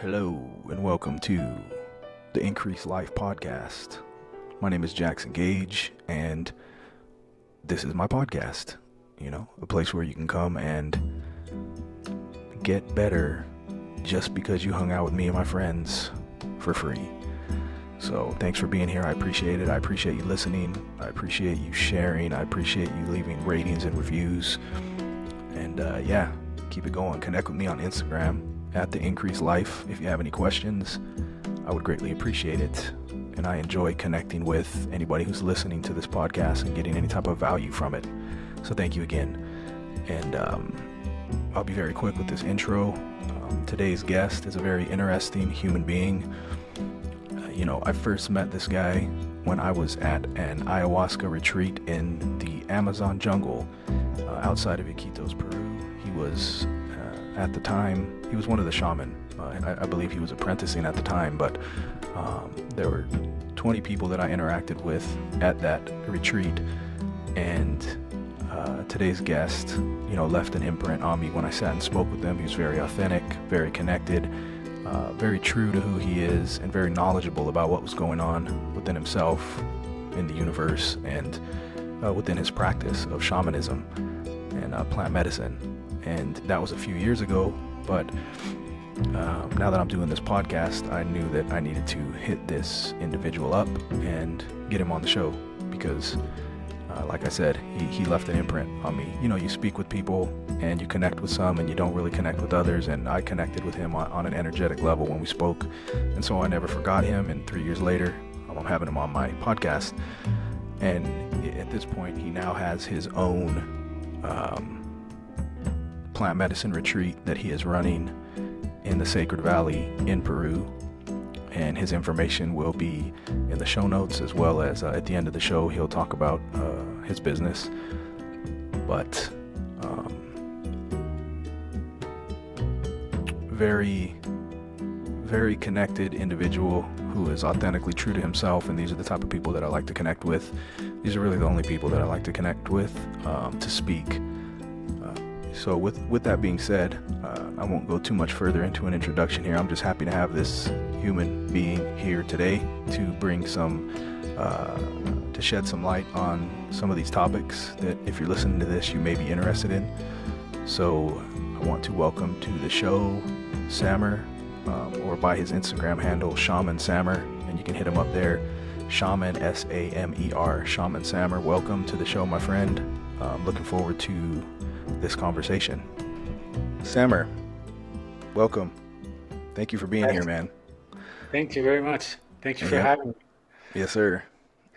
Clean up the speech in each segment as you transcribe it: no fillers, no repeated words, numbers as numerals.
Hello, and welcome to the Increase Life podcast. My name is Jackson Gage, and this is my podcast. A place where you can come and get better just because you hung out with me and my friends for free. So thanks for being here. I appreciate it. I appreciate you listening. I appreciate you sharing. I appreciate you leaving ratings and reviews. And keep it going. Connect with me on Instagram at The Increase Life. If you have any questions, I would greatly appreciate it. And I enjoy connecting with anybody who's listening to this podcast and getting any type of value from it. So thank you again. And I'll be very quick with this intro. Today's guest is a very interesting human being. I first met this guy when I was at an ayahuasca retreat in the Amazon jungle outside of Iquitos, Peru. He was, at the time, he was one of the shaman. I believe he was apprenticing at the time, but there were 20 people that I interacted with at that retreat, and today's guest, left an imprint on me when I sat and spoke with him. He was very authentic, very connected, very true to who he is, and very knowledgeable about what was going on within himself, in the universe, and within his practice of shamanism and plant medicine. And that was a few years ago, but now that I'm doing this podcast, I knew that I needed to hit this individual up and get him on the show because, like I said, he left an imprint on me. You speak with people and you connect with some and you don't really connect with others, and I connected with him on an energetic level when we spoke, and so I never forgot him. And 3 years later, I'm having him on my podcast, and at this point he now has his own plant medicine retreat that he is running in the Sacred Valley in Peru, and his information will be in the show notes, as well as at the end of the show he'll talk about his business. But very, very connected individual who is authentically true to himself, and these are the type of people that I like to connect with. These are really the only people that I like to connect with to speak. So with that being said, I won't go too much further into an introduction here. I'm just happy to have this human being here today to bring to shed some light on some of these topics that, if you're listening to this, you may be interested in. So I want to welcome to the show Samer, or by his Instagram handle, Shaman Samer, and you can hit him up there, Shaman, Samer, Shaman Samer. Welcome to the show, my friend. Looking forward to this conversation. Samer, welcome. Thank you for being here, man. Thank you very much. Thank you for Yeah. having me. Yes, sir.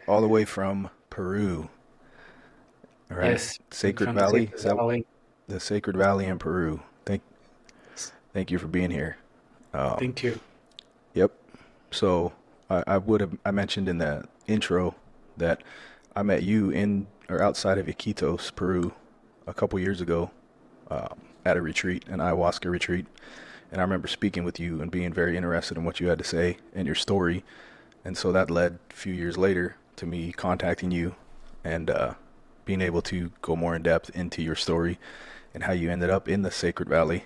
All the way from Peru. All right. Yes, Sacred from the Valley. Sacred Is that Valley. the Sacred Valley in Peru? Thank you for being here. Um, Thank you. yep. So I mentioned in the intro that I met you in or outside of Iquitos, Peru, a couple years ago, at a retreat, an ayahuasca retreat. And I remember speaking with you and being very interested in what you had to say and your story. And so that led a few years later to me contacting you and being able to go more in depth into your story and how you ended up in the Sacred Valley,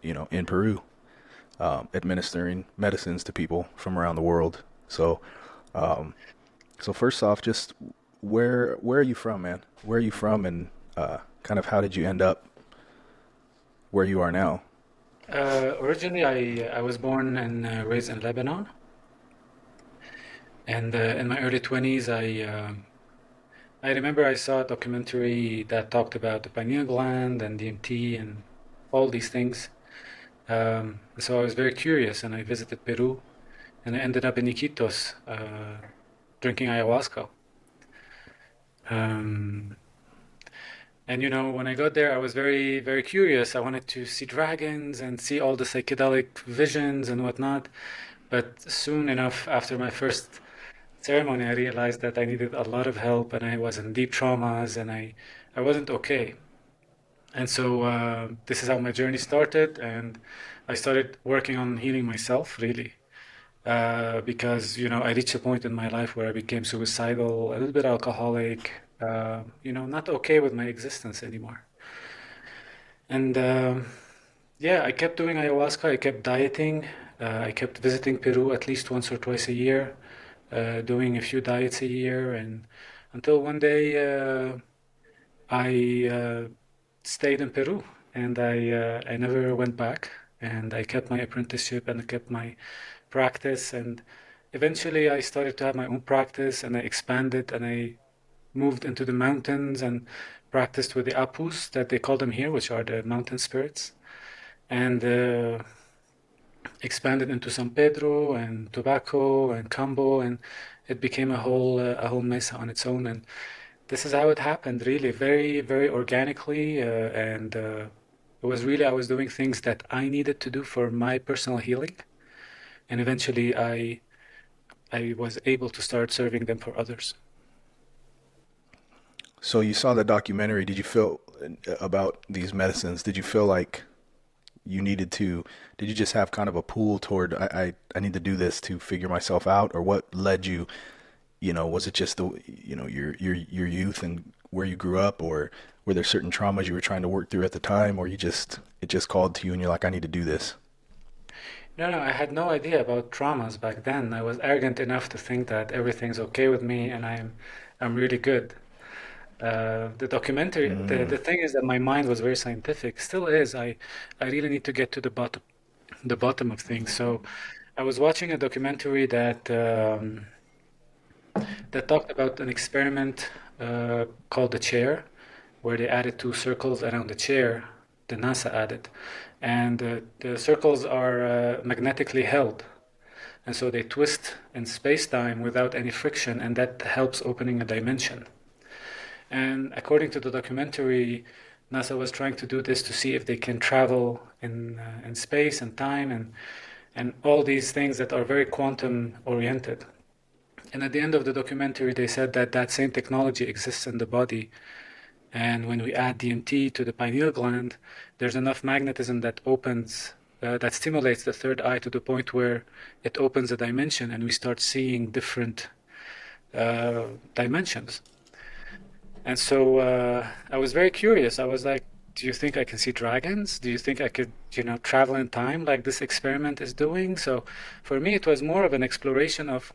in Peru, administering medicines to people from around the world. So, so first off, just where are you from, man? Where are you from, and kind of how did you end up where you are now? Originally, I was born and raised in Lebanon, and in my early 20s, I remember I saw a documentary that talked about the pineal gland and DMT and all these things. So I was very curious, and I visited Peru, and I ended up in Iquitos, drinking ayahuasca. Um, And when I got there, I was very, very curious. I wanted to see dragons and see all the psychedelic visions and whatnot. But soon enough, after my first ceremony, I realized that I needed a lot of help and I was in deep traumas and I wasn't okay. And so this is how my journey started. And I started working on healing myself, really. Because I reached a point in my life where I became suicidal, a little bit alcoholic, not okay with my existence anymore. And yeah, I kept doing ayahuasca. I kept dieting I kept visiting Peru at least once or twice a year, doing a few diets a year, and until one day I stayed in Peru, and I never went back, and I kept my apprenticeship and I kept my practice, and eventually I started to have my own practice, and I expanded, and I moved into the mountains and practiced with the apus that they call them here, which are the mountain spirits, and expanded into San Pedro and Tobacco and Cambo, and it became a whole mesa on its own. And this is how it happened, really, very, very organically, and it was really I was doing things that I needed to do for my personal healing, and eventually I was able to start serving them for others. So you saw the documentary. Did you feel about these medicines? Did you feel like you needed to? Did you just have kind of a pull toward I need to do this to figure myself out, or what led you? Was it just your youth and where you grew up, or were there certain traumas you were trying to work through at the time, or you just it just called to you and you're like, I need to do this? No, no, I had no idea about traumas back then. I was arrogant enough to think that everything's okay with me and I'm really good. The documentary, Mm. the thing is that my mind was very scientific, still is. I really need to get to the bottom of things. So I was watching a documentary that talked about an experiment called the chair, where they added two circles around the chair, the NASA added, and the circles are magnetically held, and so they twist in space-time without any friction, and that helps opening a dimension. And according to the documentary, NASA was trying to do this to see if they can travel in space and time and all these things that are very quantum oriented. And at the end of the documentary, they said that that same technology exists in the body. And when we add DMT to the pineal gland, there's enough magnetism that that stimulates the third eye to the point where it opens a dimension and we start seeing different dimensions. And so I was very curious. I was like, do you think I can see dragons? Do you think I could, travel in time like this experiment is doing? So for me, it was more of an exploration of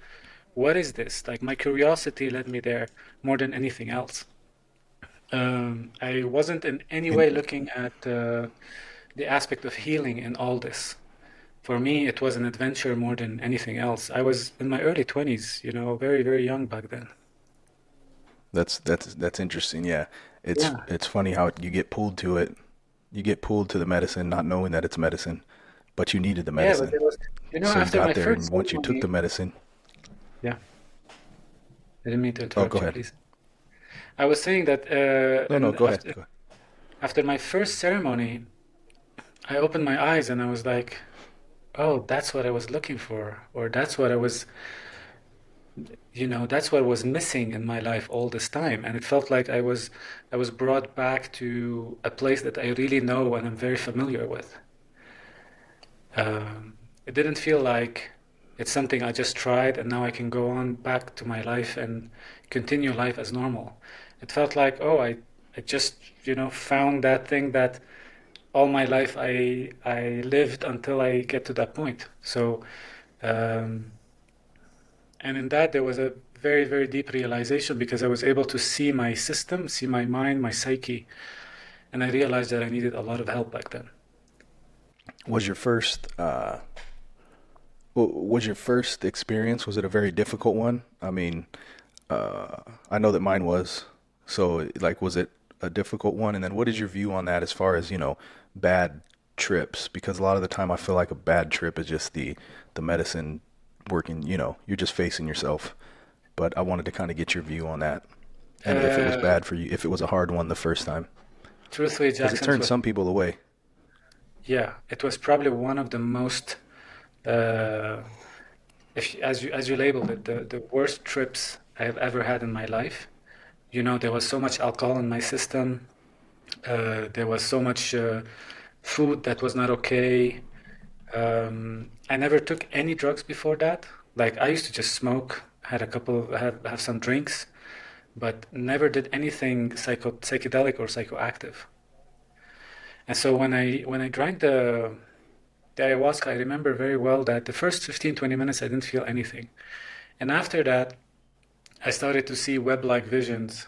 what is this? Like my curiosity led me there more than anything else. I wasn't in any And way looking at the aspect of healing in all this. For me, it was an adventure more than anything else. I was in my early 20s, very, very young back then. that's interesting. Yeah, Yeah. it's funny how you get pulled to it. You get pulled to the medicine, not knowing that it's medicine, but you needed the Yeah, but medicine. there was, So you after got my there, first and once you took the ceremony, medicine, yeah, I didn't mean to oh, go interrupt you, ahead. please. I was saying that, No, no, and go ahead. Go ahead. after my first ceremony, I opened my eyes and I was like, oh, that's what I was looking for, or that's what I was, that's what was missing in my life all this time. And it felt like I was brought back to a place that I really know and I'm very familiar with. It didn't feel like it's something I just tried and now I can go on back to my life and continue life as normal. It felt like, oh, I just, found that thing that all my life I lived until I get to that point. So, um, and in that there was a very, very deep realization because I was able to see my system, see my mind, my psyche, and I realized that I needed a lot of help back then. Was your first was your first experience? Was it a very difficult one? I mean, I know that mine was. So, like, was it a difficult one? And then, what is your view on that as far as bad trips? Because a lot of the time, I feel like a bad trip is just the medicine working. You're just facing yourself. But I wanted to kind of get your view on that, and if it was Uh, bad for you, if it was a hard one the first time, Truthfully, because it Jackson, turned some people away. yeah, it was probably one of the most, uh, as you labeled it, the worst trips I've ever had in my life. There was so much alcohol in my system. There was so much food that was not okay. I never took any drugs before that. Like I used to just smoke, had a couple, have some drinks, but never did anything psychedelic or psychoactive. And so when I drank the ayahuasca, I remember very well that the first 15, 20 minutes, I didn't feel anything. And after that, I started to see web-like visions.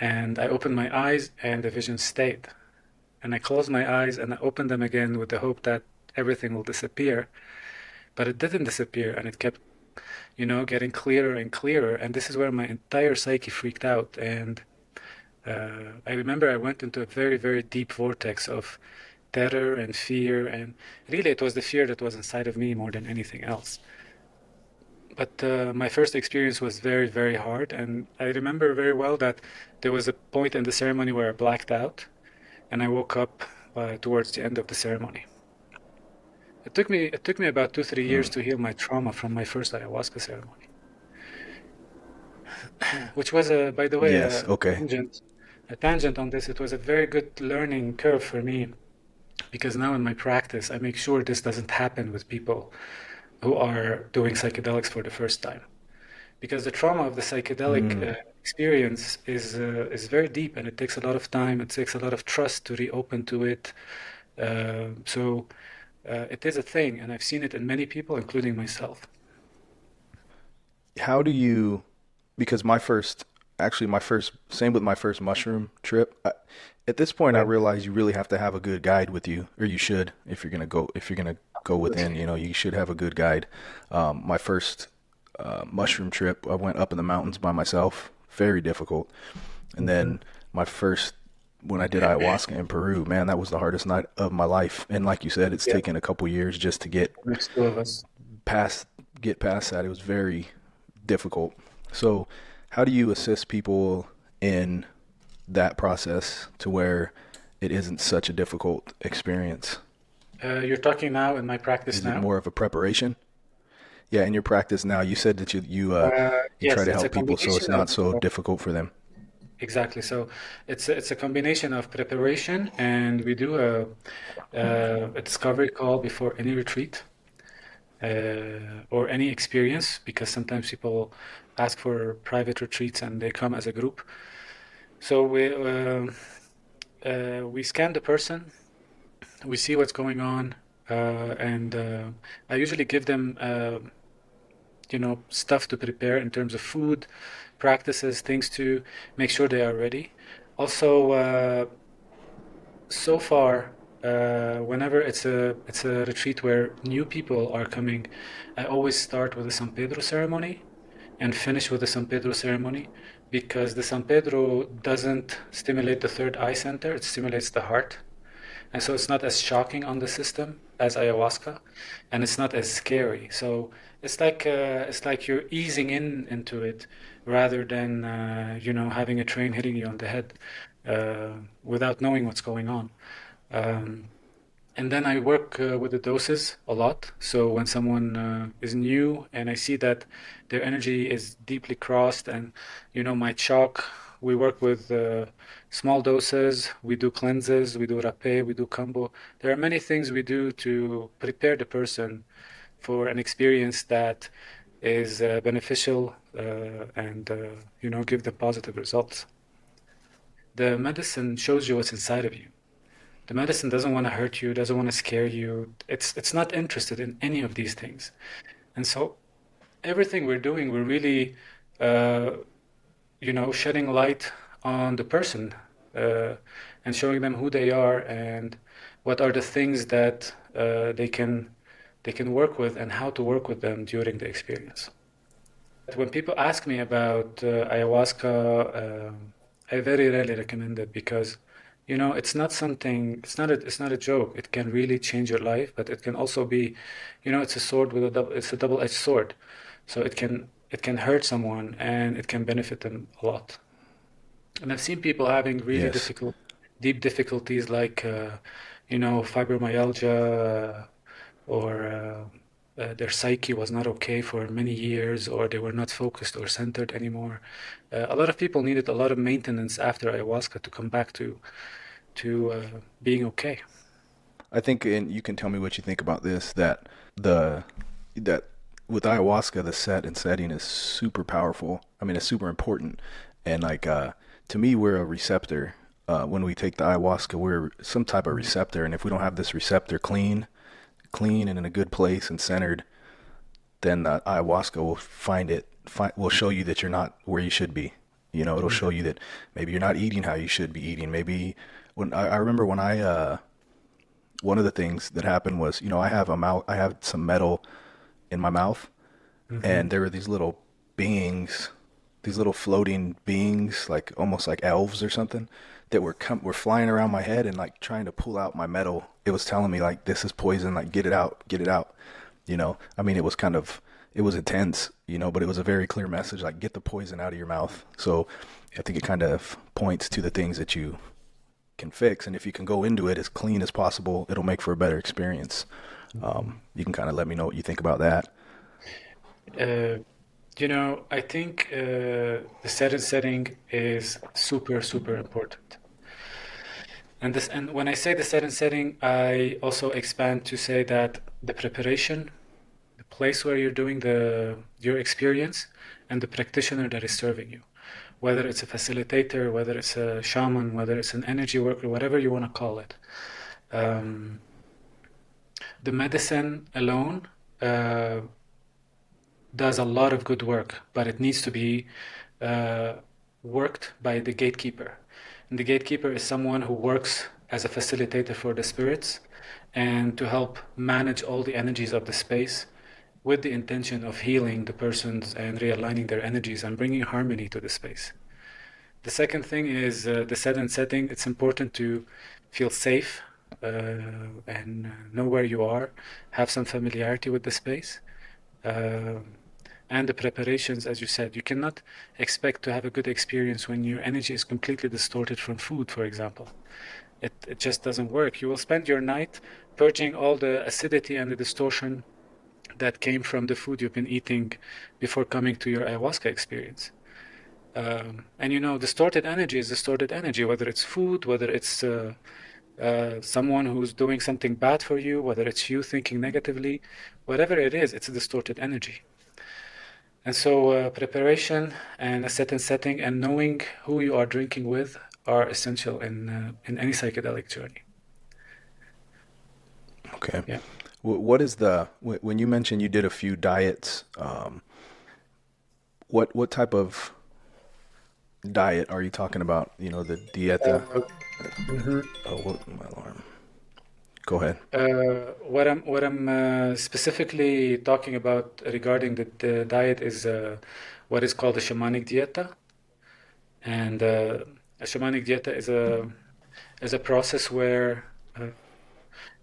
And I opened my eyes and the vision stayed. And I closed my eyes and I opened them again with the hope that everything will disappear. But it didn't disappear and it kept, getting clearer and clearer. And this is where my entire psyche freaked out. And I remember I went into a very, very deep vortex of terror and fear. And really, it was the fear that was inside of me more than anything else. But my first experience was very, very hard. And I remember very well that there was a point in the ceremony where I blacked out and I woke up towards the end of the ceremony. It took me about 2, 3 years Mm. to heal my trauma from my first ayahuasca ceremony, which was by the way, Yes. Okay. tangent, a tangent on this. It was a very good learning curve for me because now in my practice, I make sure this doesn't happen with people who are doing psychedelics for the first time. Because the trauma of the psychedelic Mm. experience is very deep and it takes a lot of time. It takes a lot of trust to reopen to it. So it is a thing, and I've seen it in many people, including myself. How do you? Because same with my first mushroom trip. At this point, I Right. realize you really have to have a good guide with you, or you should, if you're gonna go within, Absolutely. you should have a good guide. My first mushroom trip, I went up in the mountains by myself, very difficult. And Mhm. then my first, when I did ayahuasca in Peru, man, that was the hardest night of my life. And like you said, it's Yeah, taken a couple years just to there's two of us. past get past that. It was very difficult. So, how do you assist people in that process to where it isn't such a difficult experience? You're talking now in my practice Is it now? more of a preparation? Yeah, in your practice now, you said that you try Yes, to it's a help people so it's combination of not so difficult for them. exactly. So it's a combination of preparation, and we do a discovery call before any retreat or any experience, because sometimes people ask for private retreats and they come as a group. So we scan the person, we see what's going on, and I usually give them stuff to prepare in terms of food, practices, things to make sure they are ready. Also, so far, whenever it's a retreat where new people are coming, I always start with the San Pedro ceremony and finish with the San Pedro ceremony because the San Pedro doesn't stimulate the third eye center, it stimulates the heart. And so it's not as shocking on the system as ayahuasca, and it's not as scary. So it's like you're easing into it rather than having a train hitting you on the head uh, without knowing what's going on. Um, and then I work with the doses a lot. So when someone is new and I see that their energy is deeply crossed and, might shock, we work with small doses. We do cleanses, we do rapé, we do kambo. There are many things we do to prepare the person for an experience that is beneficial and, give them positive results. The medicine shows you what's inside of you. The medicine doesn't want to hurt you, doesn't want to scare you. It's not interested in any of these things. And so everything we're doing, we're really, uh, shedding light on the person uh, and showing them who they are and what are the things that they can work with and how to work with them during the experience. When people ask me about ayahuasca, I very rarely recommend it because, it's not something, it's not a joke. It can really change your life, but it can also be, it's a sword with it's a double-edged sword. So it can hurt someone and it can benefit them a lot. And I've seen people having really Yes. deep difficulties like, fibromyalgia or their psyche was not okay for many years, or they were not focused or centered anymore. A lot of people needed a lot of maintenance after ayahuasca to come back to being okay. I think, and you can tell me what you think about this, the that with ayahuasca, the set and setting is super powerful. I mean, it's super important. And like to me, we're a receptor. When we take the ayahuasca, we're some type of Mhm. receptor, and if we don't have this receptor clean and in a good place and centered, then the ayahuasca will will show you that you're not where you should be. You know, it'll show Mhm. you that maybe you're not eating how you should be eating. Maybe I remember when one of the things that happened was, I have some metal in my mouth, Mhm. and there were these little beings, these little floating beings, like almost like elves or something, that were flying around my head and like trying to pull out my metal. It was telling me like, this is poison, like get it out, get it out. I mean, it was intense, but it was a very clear message, like get the poison out of your mouth. So I think it kind of points to the things that you can fix, and if you can go into it as clean as possible, it'll make for a better experience. Mhm. You can kind of let me know what you think about that. Uh, I think the set and setting is super, super important. And when I say the set and setting, I also expand to say that the preparation, the place where you're doing your experience, and the practitioner that is serving you, whether it's a facilitator, whether it's a shaman, whether it's an energy worker, whatever you want to call it. Um, the medicine alone uh, does a lot of good work, but it needs to be uh, worked by the gatekeeper. And the gatekeeper is someone who works as a facilitator for the spirits and to help manage all the energies of the space with the intention of healing the persons and realigning their energies and bringing harmony to the space. The second thing is the set and setting. It's important to feel safe and know where you are, have some familiarity with the space. Um and the preparations, as you said, you cannot expect to have a good experience when your energy is completely distorted from food, for example. It just doesn't work. You will spend your night purging all the acidity and the distortion that came from the food you've been eating before coming to your ayahuasca experience. And distorted energy is distorted energy, whether it's food, whether it's someone who's doing something bad for you, whether it's you thinking negatively, whatever it is, it's a distorted energy. And so, preparation and a certain setting and knowing who you are drinking with are essential in any psychedelic journey. Okay. Yeah. What is when you mentioned you did a few diets, what type of diet are you talking about? The dieta. Uh, mhm. Oh, what my alarm. Go ahead. What I'm specifically talking about regarding the diet is what is called a shamanic dieta, and a shamanic dieta is a process where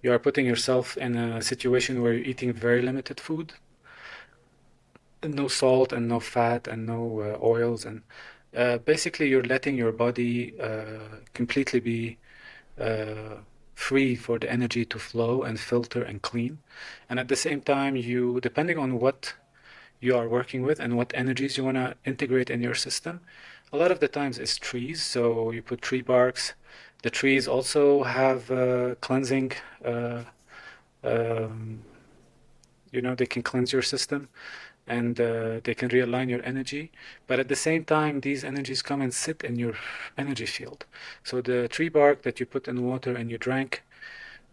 you are putting yourself in a situation where you're eating very limited food, no salt and no fat and no oils, and basically you're letting your body completely be uh, free for the energy to flow and filter and clean. And at the same time, depending on what you are working with and what energies you want to integrate in your system, a lot of the times it's trees. So you put tree barks. The trees also have cleansing. Uh, um, they can cleanse your system and they can realign your energy. But at the same time, these energies come and sit in your energy field. So the tree bark that you put in water and you drank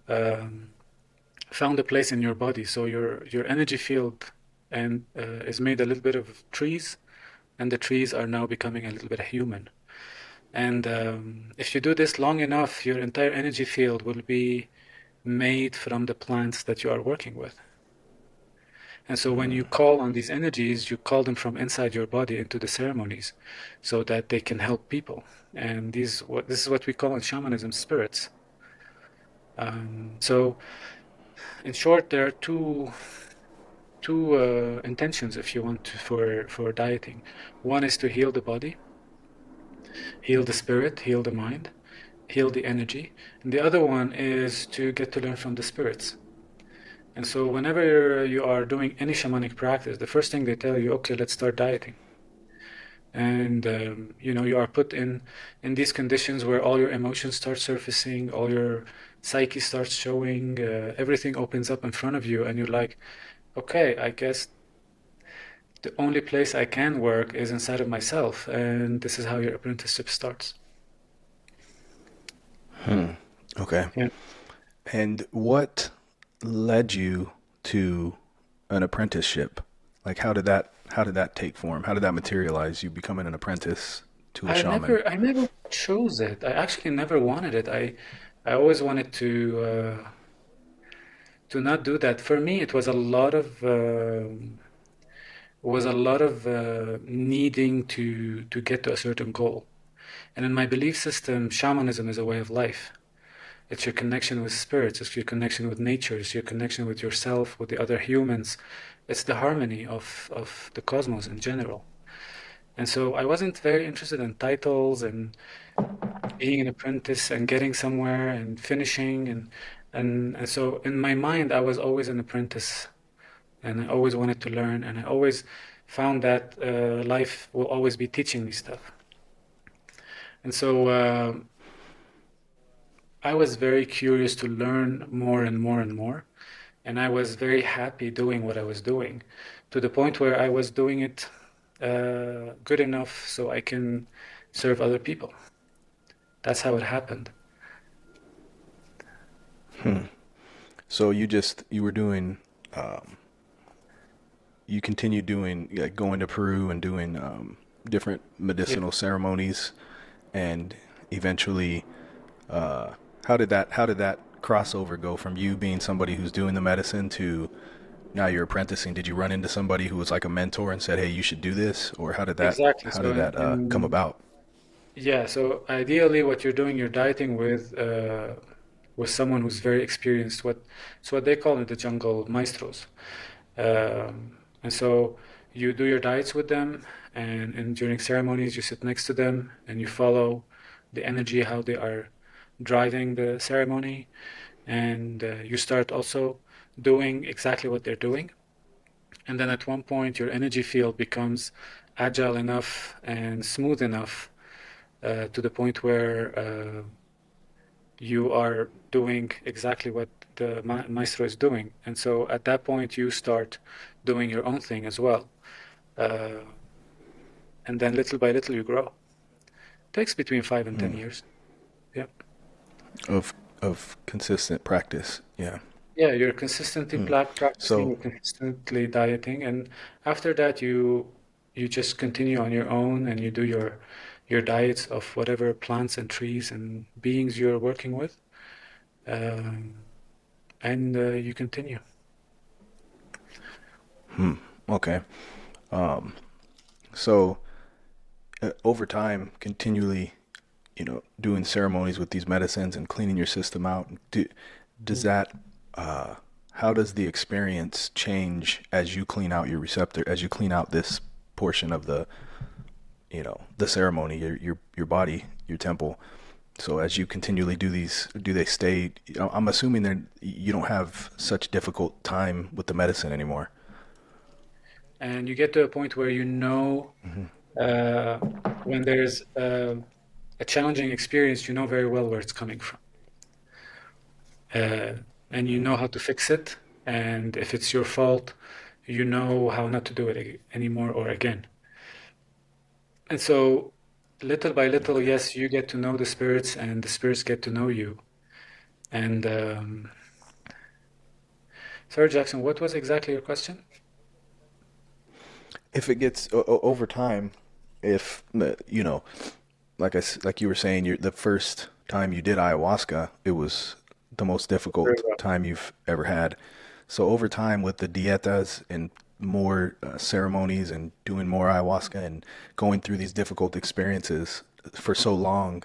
um, found a place in your body. So your energy field and is made a little bit of trees, and the trees are now becoming a little bit human. And if you do this long enough, your entire energy field will be made from the plants that you are working with. And so when you call on these energies, you call them from inside your body into the ceremonies so that they can help people. And this is what we call in shamanism spirits. So in short, there are two intentions if you want to, for dieting. One is to heal the body, heal the spirit, heal the mind, heal the energy. And the other one is to get to learn from the spirits. And so whenever you are doing any shamanic practice, the first thing they tell you, okay, let's start dieting. And you are put in these conditions where all your emotions start surfacing, all your psyche starts showing, everything opens up in front of you, and you're like, okay, I guess the only place I can work is inside of myself, and this is how your apprenticeship starts. Okay. Yeah. And what? led you to an apprenticeship? Like how did that take form? How did that materialize? You becoming an apprentice to a shaman? I never chose it. I actually never wanted it. I always wanted to not do that. For me, it was a lot of needing to get to a certain goal. And in my belief system, shamanism is a way of life. It's your connection with spirits, it's your connection with nature, it's your connection with yourself, with the other humans. It's the harmony of the cosmos in general. And so I wasn't very interested in titles and being an apprentice and getting somewhere and finishing and so in my mind I was always an apprentice and I always wanted to learn and I always found that life will always be teaching me stuff. And so I was very curious to learn more and more and more. And I was very happy doing what I was doing to the point where I was doing it good enough so I can serve other people. That's how it happened. So you were doing you continued doing like going to Peru and doing different Yeah, medicinal ceremonies, and eventually, uh, how did that crossover go from you being somebody who's doing the medicine to now you're apprenticing? Did you run into somebody who was like a mentor and said, "Hey, you should do this," or how did that exactly. how So did that come about? yeah, so ideally what you're doing, you're dieting with someone who's very experienced. It's what they call in the jungle maestros. And so you do your diets with them, and during ceremonies, you sit next to them and you follow the energy, how they are driving the ceremony, and you start also doing exactly what they're doing. And then at one point, your energy field becomes agile enough and smooth enough to the point where you are doing exactly what the maestro is doing. And so at that point, you start doing your own thing as well. Uh, and then little by little, you grow. Takes between 5 and 10 years. Yeah. Of consistent practice? Yeah. Yeah, you're consistently practicing, So you're consistently dieting, and after that, you just continue on your own and you do your diets of whatever plants and trees and beings you're working with, um, and you continue. okay. So over time, continually, doing ceremonies with these medicines and cleaning your system out, does that, uh, how does the experience change as you clean out your receptor, as you clean out this portion of the ceremony, your body, your temple? So as you continually do these, do they stay? I'm assuming that you don't have such difficult time with the medicine anymore. And you get to a point where uh, when there's a challenging experience, you know very well where it's coming from. Uh, and you know how to fix it. And if it's your fault, you know how not to do it anymore or again. And so, little by little, Okay. yes, you get to know the spirits, and the spirits get to know you. And sorry, Jackson, what was exactly your question? If it gets over time, if like you were saying, the first time you did ayahuasca, it was the most Very difficult well. time you've ever had. So over time, with the dietas and more ceremonies and doing more ayahuasca and going through these difficult experiences for so long,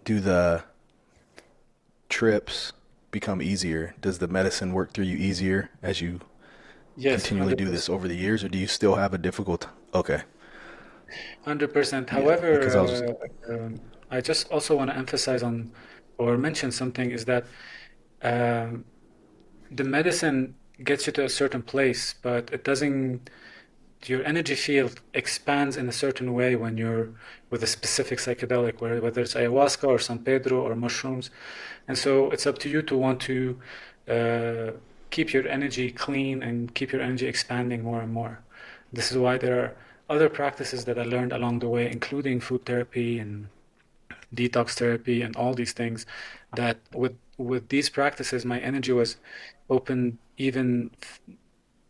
do the trips become easier? Does the medicine work through you easier as you Yes, continually do 100%. this over the years, or do you still have a difficult? Okay, 100%. yeah, because I was. However, I just also want to emphasize on or mention something is that um, the medicine gets you to a certain place, but it doesn't, your energy field expands in a certain way when you're with a specific psychedelic, whether it's ayahuasca or San Pedro or mushrooms. And so it's up to you to want to uh, keep your energy clean and keep your energy expanding more and more. This is why there are other practices that I learned along the way, including food therapy and detox therapy and all these things that with these practices, my energy was opened even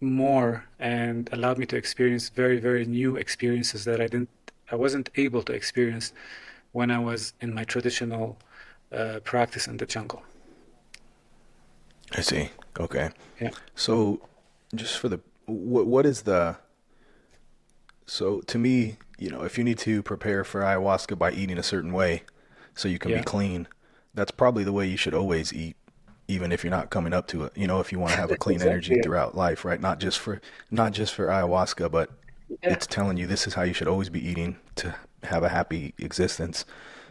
more and allowed me to experience very, very new experiences that I wasn't able to experience when I was in my traditional practice in the jungle. I see. Okay. Yeah, So, just for the what is the so to me, if you need to prepare for ayahuasca by eating a certain way so you can be yeah, clean, that's probably the way you should always eat, even if you're not coming up to it. If you want to have a clean energy exactly. throughout life, right? Not just for ayahuasca, but Yeah. it's telling you this is how you should always be eating to have a happy existence.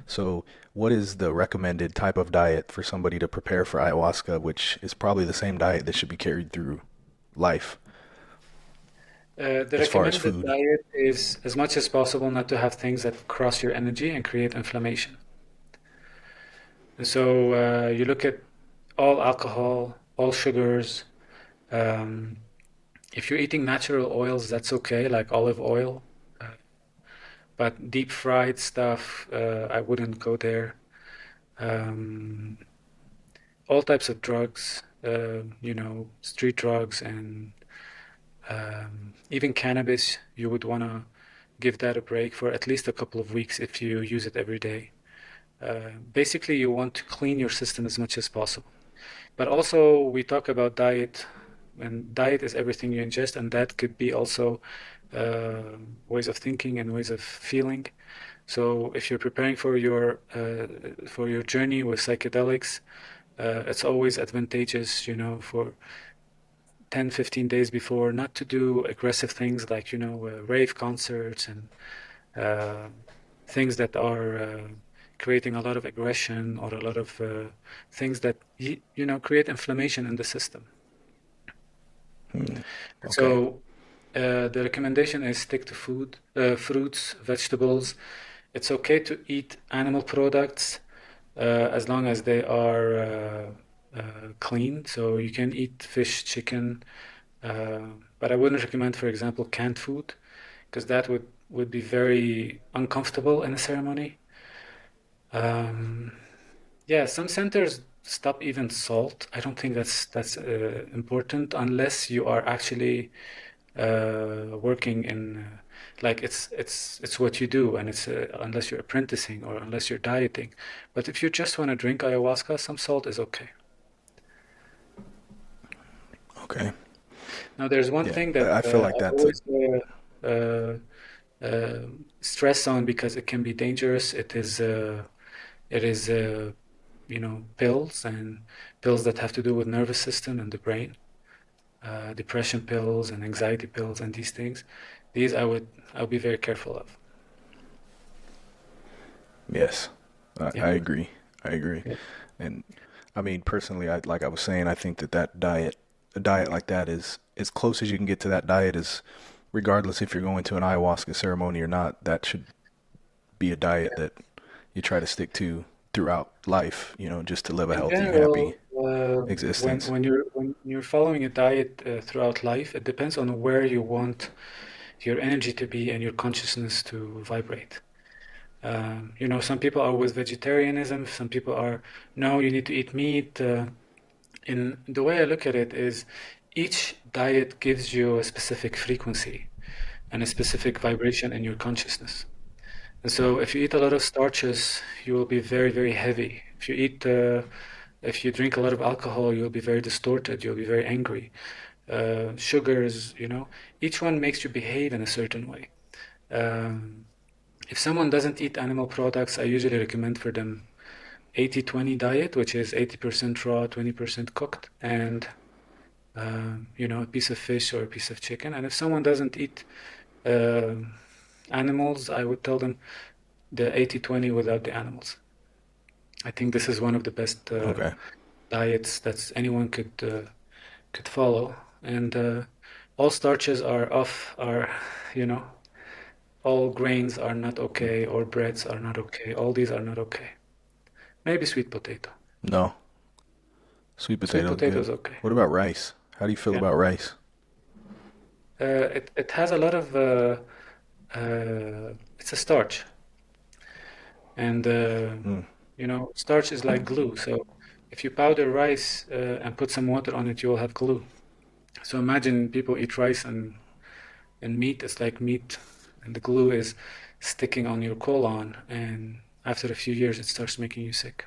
So, what is the recommended type of diet for somebody to prepare for ayahuasca, which is probably the same diet that should be carried through life The as far as recommended food? diet is as much as possible not to have things that cross your energy and create inflammation. And so you look at all alcohol, all sugars. Um, if you're eating natural oils, that's okay, like olive oil. Uh, but deep fried stuff, I wouldn't go there. Um, all types of drugs, street drugs and even cannabis, you would want to give that a break for at least a couple of weeks if you use it every day. Basically, you want to clean your system as much as possible. But also, we talk about diet, and diet is everything you ingest, and that could be also uh, ways of thinking and ways of feeling. So, if you're preparing for your journey with psychedelics, it's always advantageous, for 10, 15 days before, not to do aggressive things like, rave concerts and uh, things that are creating a lot of aggression or a lot of things that create inflammation in the system. Hmm. Okay. So the recommendation is stick to food, fruits, vegetables. It's okay to eat animal products as long as they are clean. So you can eat fish, chicken, uh, but I wouldn't recommend, for example, canned food because that would be very uncomfortable in a ceremony. Um, yeah, some centers stop even salt. I don't think that's important unless you are actually working in like it's what you do, and it's unless you're apprenticing or unless you're dieting. But if you just want to drink ayahuasca, some salt is okay. Okay. Now, there's one Yeah. thing I that I feel like I that's a always uh, uh, stress on because it can be dangerous. It is pills and pills that have to do with nervous system and the brain, depression pills and anxiety pills and these things. These I'll be very careful of. yes. I, Yeah, I agree. I agree. yeah, And I mean, personally, like I was saying, I think that diet, a diet like that, is as close as you can get to that diet is, regardless if you're going to an ayahuasca ceremony or not, that should be a diet yeah. that you try to stick to throughout life, just to live a In healthy, general, happy existence. when you're following a diet throughout life, it depends on where you want your energy to be and your consciousness to vibrate. Some people are with vegetarianism, some people are, no, you need to eat meat. In the way I look at it is each diet gives you a specific frequency and a specific vibration in your consciousness. And so if you eat a lot of starches, you will be very, very heavy. If you drink a lot of alcohol, you'll be very distorted, you'll be very angry. Sugars, each one makes you behave in a certain way. Um, if someone doesn't eat animal products, I usually recommend for them 80-20 diet, which is 80% raw, 20% cooked, and a piece of fish or a piece of chicken. And if someone doesn't eat uh, animals, I would tell them the 80-20 without the animals. I think this is one of the best Okay. diets that anyone could follow. And all starches are off, you know, all grains are not okay, or breads are not okay. All these are not okay. Maybe sweet potato. No, sweet Sweet potato is potato good. is okay. What about rice? How do you feel Yeah. about rice? It has a lot of it's a starch, and Mm. starch is like glue. So If you powder rice and put some water on it, you will have glue. So imagine people eat rice and meat. It's like meat, and the glue is sticking on your colon, and after a few years, it starts making you sick.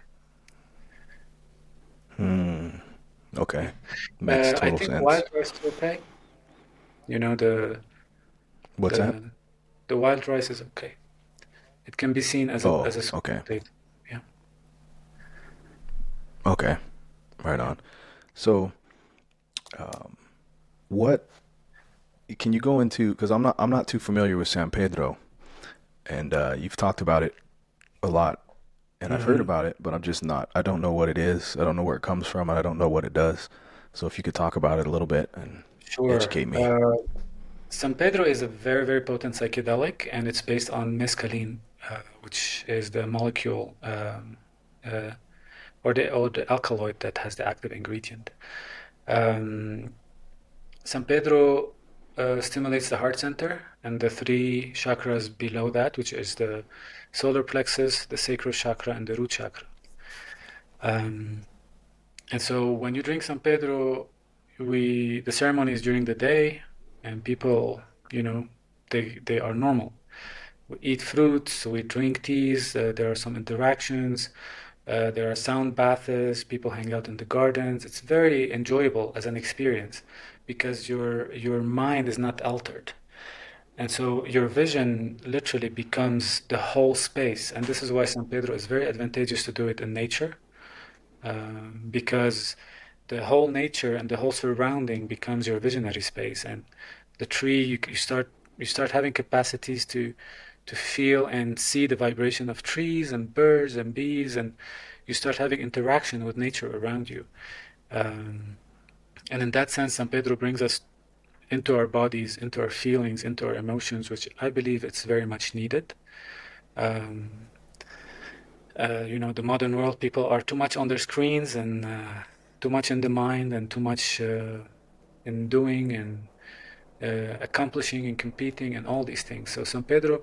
Hmm. Yeah. Okay. Makes I total think wild sense. rice is okay. You know, What's that? the the wild rice is okay. It can be seen Oh, as a sweet okay. potato. Yeah. Okay. Right Yeah. on. So, what can you go into? Because I'm not too familiar with San Pedro, and you've talked about it a lot, and I've heard Hmm. about it, but I'm just not. I don't know what it is. I don't know where it comes from, and I don't know what it does. So, if you could talk about it a little bit and Sure. educate me. San Pedro is a very, very potent psychedelic, and it's based on mescaline, which is the molecule uh, or the alkaloid that has the active ingredient. Um, San Pedro stimulates the heart center and the three chakras below that, which is the solar plexus, the sacral chakra, and the root chakra. Um, and so when you drink San Pedro, the ceremony is during the day, and people, you know, they are normal. We eat fruits, we drink teas, there are some interactions, there are sound baths, people hang out in the gardens. It's very enjoyable as an experience because your mind is not altered. And so your vision literally becomes the whole space. And this is why San Pedro is very advantageous to do it in nature, because the whole nature and the whole surrounding becomes your visionary space. And the tree, you start having capacities to feel and see the vibration of trees and birds and bees, and you start having interaction with nature around you. Um, and in that sense, San Pedro brings us into our bodies, into our feelings, into our emotions, which I believe it's very much needed. Um, the modern world, people are too much on their screens and too much in the mind and too much in doing and accomplishing and competing and all these things. So San Pedro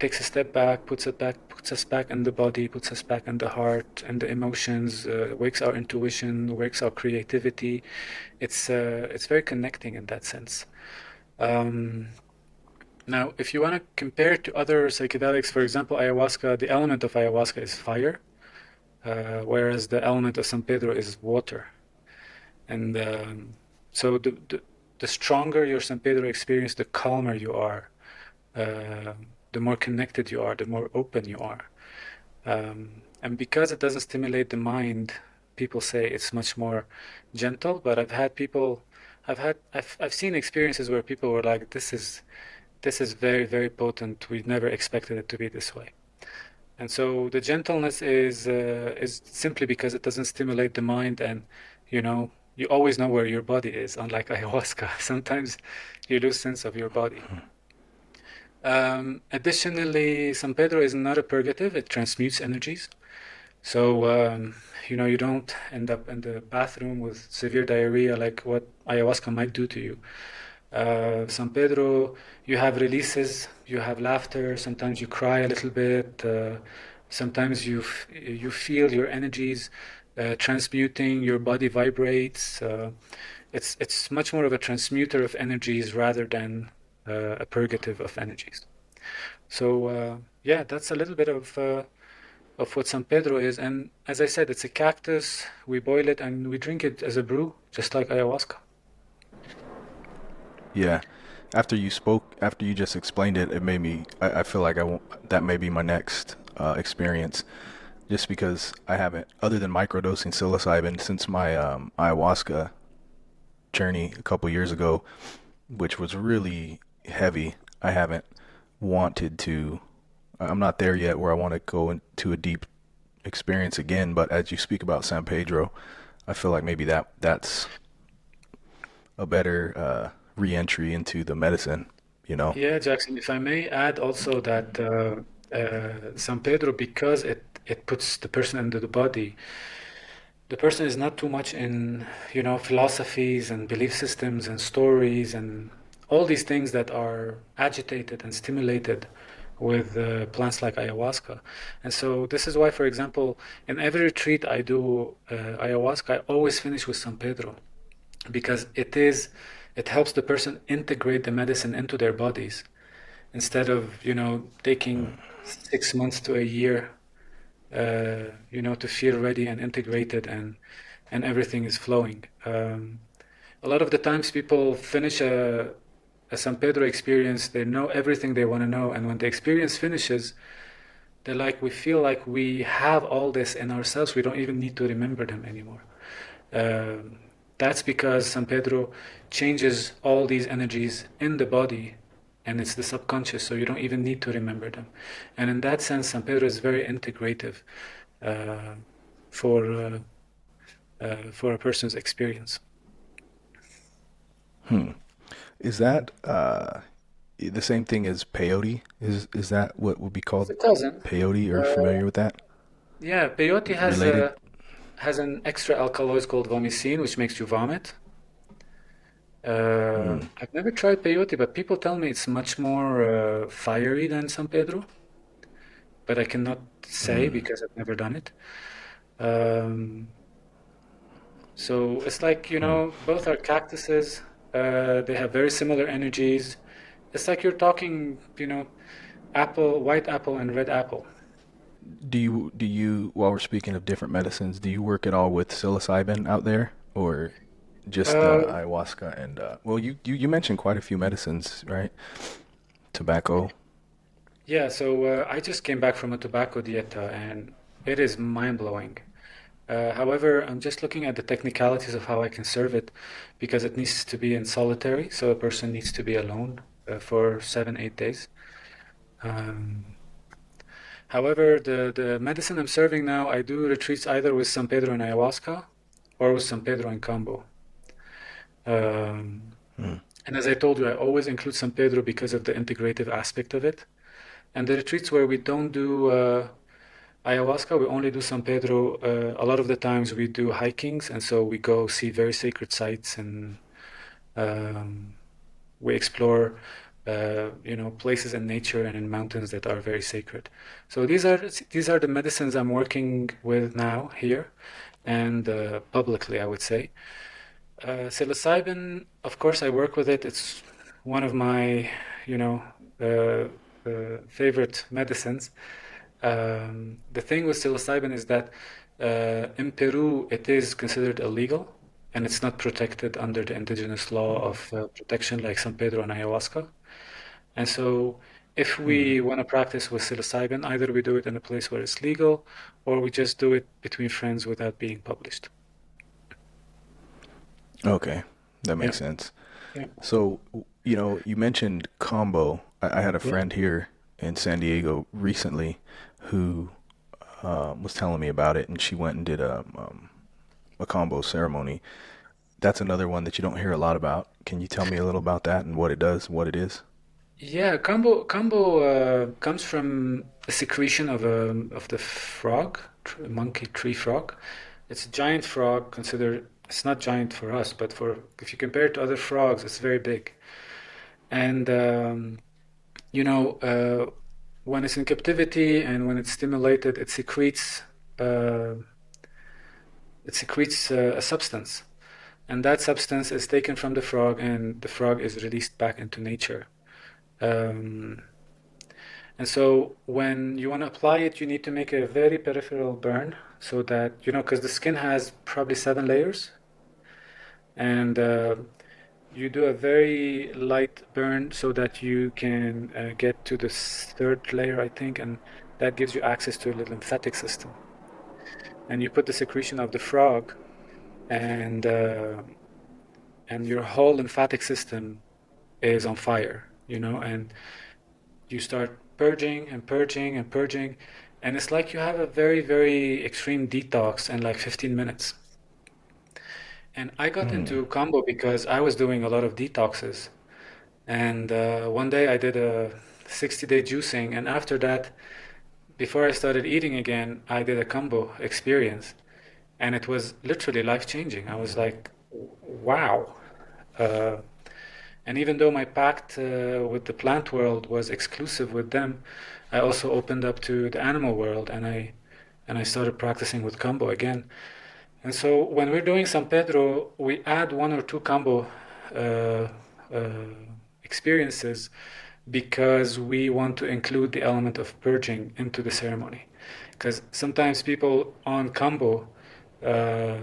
takes a step back, puts us back in the body, puts us back in the heart and the emotions, wakes our intuition, wakes our creativity. It's very connecting in that sense. Um, Now, if you want to compare it to other psychedelics, for example, ayahuasca, the element of ayahuasca is fire, whereas the element of San Pedro is water. And so the stronger your San Pedro experience, the calmer you are, uh, the more connected you are, the more open you are. And because it doesn't stimulate the mind, people say it's much more gentle. But I've seen experiences where people were like, this is very, very potent. We never expected it to be this way. And so the gentleness is simply because it doesn't stimulate the mind, and you always know where your body is, unlike ayahuasca. Sometimes you lose sense of your body. Additionally, San Pedro is not a purgative, it transmutes energies. So, you don't end up in the bathroom with severe diarrhea like what ayahuasca might do to you. San Pedro, you have releases, you have laughter, sometimes you cry a little bit, sometimes you feel your energies transmuting, your body vibrates. It's much more of a transmuter of energies rather than a purgative of energies. So yeah, that's a little bit of what San Pedro is. And as I said, it's a cactus. We boil it and we drink it as a brew, just like ayahuasca. Yeah. After you just explained it, it made me. I feel like that may be my next experience, just because I haven't, other than microdosing psilocybin, since my ayahuasca journey a couple years ago, which was really heavy. I haven't wanted to. I'm not there yet where I want to go into a deep experience again. But as you speak about San Pedro, I feel like maybe that's a better re-entry into the medicine. You know. Yeah, Jackson, if I may add also that San Pedro, because it puts the person into the body, the person is not too much in, philosophies and belief systems and stories and all these things that are agitated and stimulated. with plants like ayahuasca. And so this is why, for example, in every retreat I do ayahuasca, I always finish with San Pedro because it helps the person integrate the medicine into their bodies instead of, taking 6 months to a year, to feel ready and integrated and everything is flowing. A lot of the times people finish a San Pedro experience, they know everything they want to know, and when the experience finishes, they're like, we feel like we have all this in ourselves. We don't even need to remember them anymore. Um, that's because San Pedro changes all these energies in the body, and it's the subconscious, so you don't even need to remember them. And in that sense, San Pedro is very integrative uh, for for a person's experience. Is that the same thing as peyote? Is that what would be It's called a cousin. peyote? Or Uh, familiar with that? yeah, peyote Related? has an extra alkaloid called vomicine, which makes you vomit. I've never tried peyote, but people tell me it's much more fiery than San Pedro, but I cannot say because I've never done it. Um, so it's like, both are cactuses. They have very similar energies. It's like you're talking, apple, white apple and red apple. Do you while we're speaking of different medicines, do you work at all with psilocybin out there, or just Uh, ayahuasca and well, you mentioned quite a few medicines, right? Tobacco. yeah, so I just came back from a tobacco dieta and it is mind-blowing. However, I'm just looking at the technicalities of how I can serve it because it needs to be in solitary, so a person needs to be alone for 7, 8 days. Um, However, the medicine I'm serving now, I do retreats either with San Pedro and ayahuasca or with San Pedro and combo. Um, and as I told you, I always include San Pedro because of the integrative aspect of it. And the retreats where we don't do ayahuasca, we only do San Pedro. A lot of the times we do hikings, and so we go see very sacred sites and um, we explore, places in nature and in mountains that are very sacred. So these are the medicines I'm working with now here and publicly, I would say. Psilocybin, of course, I work with it. It's one of my, you know, favorite medicines. The thing with psilocybin is that in Peru it is considered illegal and it's not protected under the indigenous law of protection like San Pedro and ayahuasca. And so if we want to practice with psilocybin, either we do it in a place where it's legal or we just do it between friends without being published. Okay, that Yeah, makes sense. yeah, So, you mentioned combo. I had a yeah. friend here in San Diego recently who was telling me about it, and she went and did a combo ceremony. That's another one that you don't hear a lot about. Can you tell me a little about that and what it does, what it is? Yeah, combo comes from a secretion of the frog, monkey tree frog. It's a giant frog. Considered it's not giant for us, but for if you compare it to other frogs, it's very big. And you know, when it's in captivity and when it's stimulated, uh, it secretes a substance, and that substance is taken from the frog, and the frog is released back into nature. Um, And so when you want to apply it, you need to make a very peripheral burn so that, because the skin has probably 7 layers, and you do a very light burn so that you can get to the third layer, I think, and that gives you access to the lymphatic system. And you put the secretion of the frog, and and your whole lymphatic system is on fire, and you start purging and purging and purging, and it's like you have a very, very extreme detox in like 15 minutes. And I got into combo because I was doing a lot of detoxes. And one day I did a 60-day juicing, and after that, before I started eating again, I did a combo experience, and it was literally life changing. I was like, wow. Uh, And even though my pact with the plant world was exclusive with them, I also opened up to the animal world, and I started practicing with Kambo again. And so when we're doing San Pedro, we add one or two Kambo uh, uh, experiences because we want to include the element of purging into the ceremony. Because sometimes people on Kambo, uh,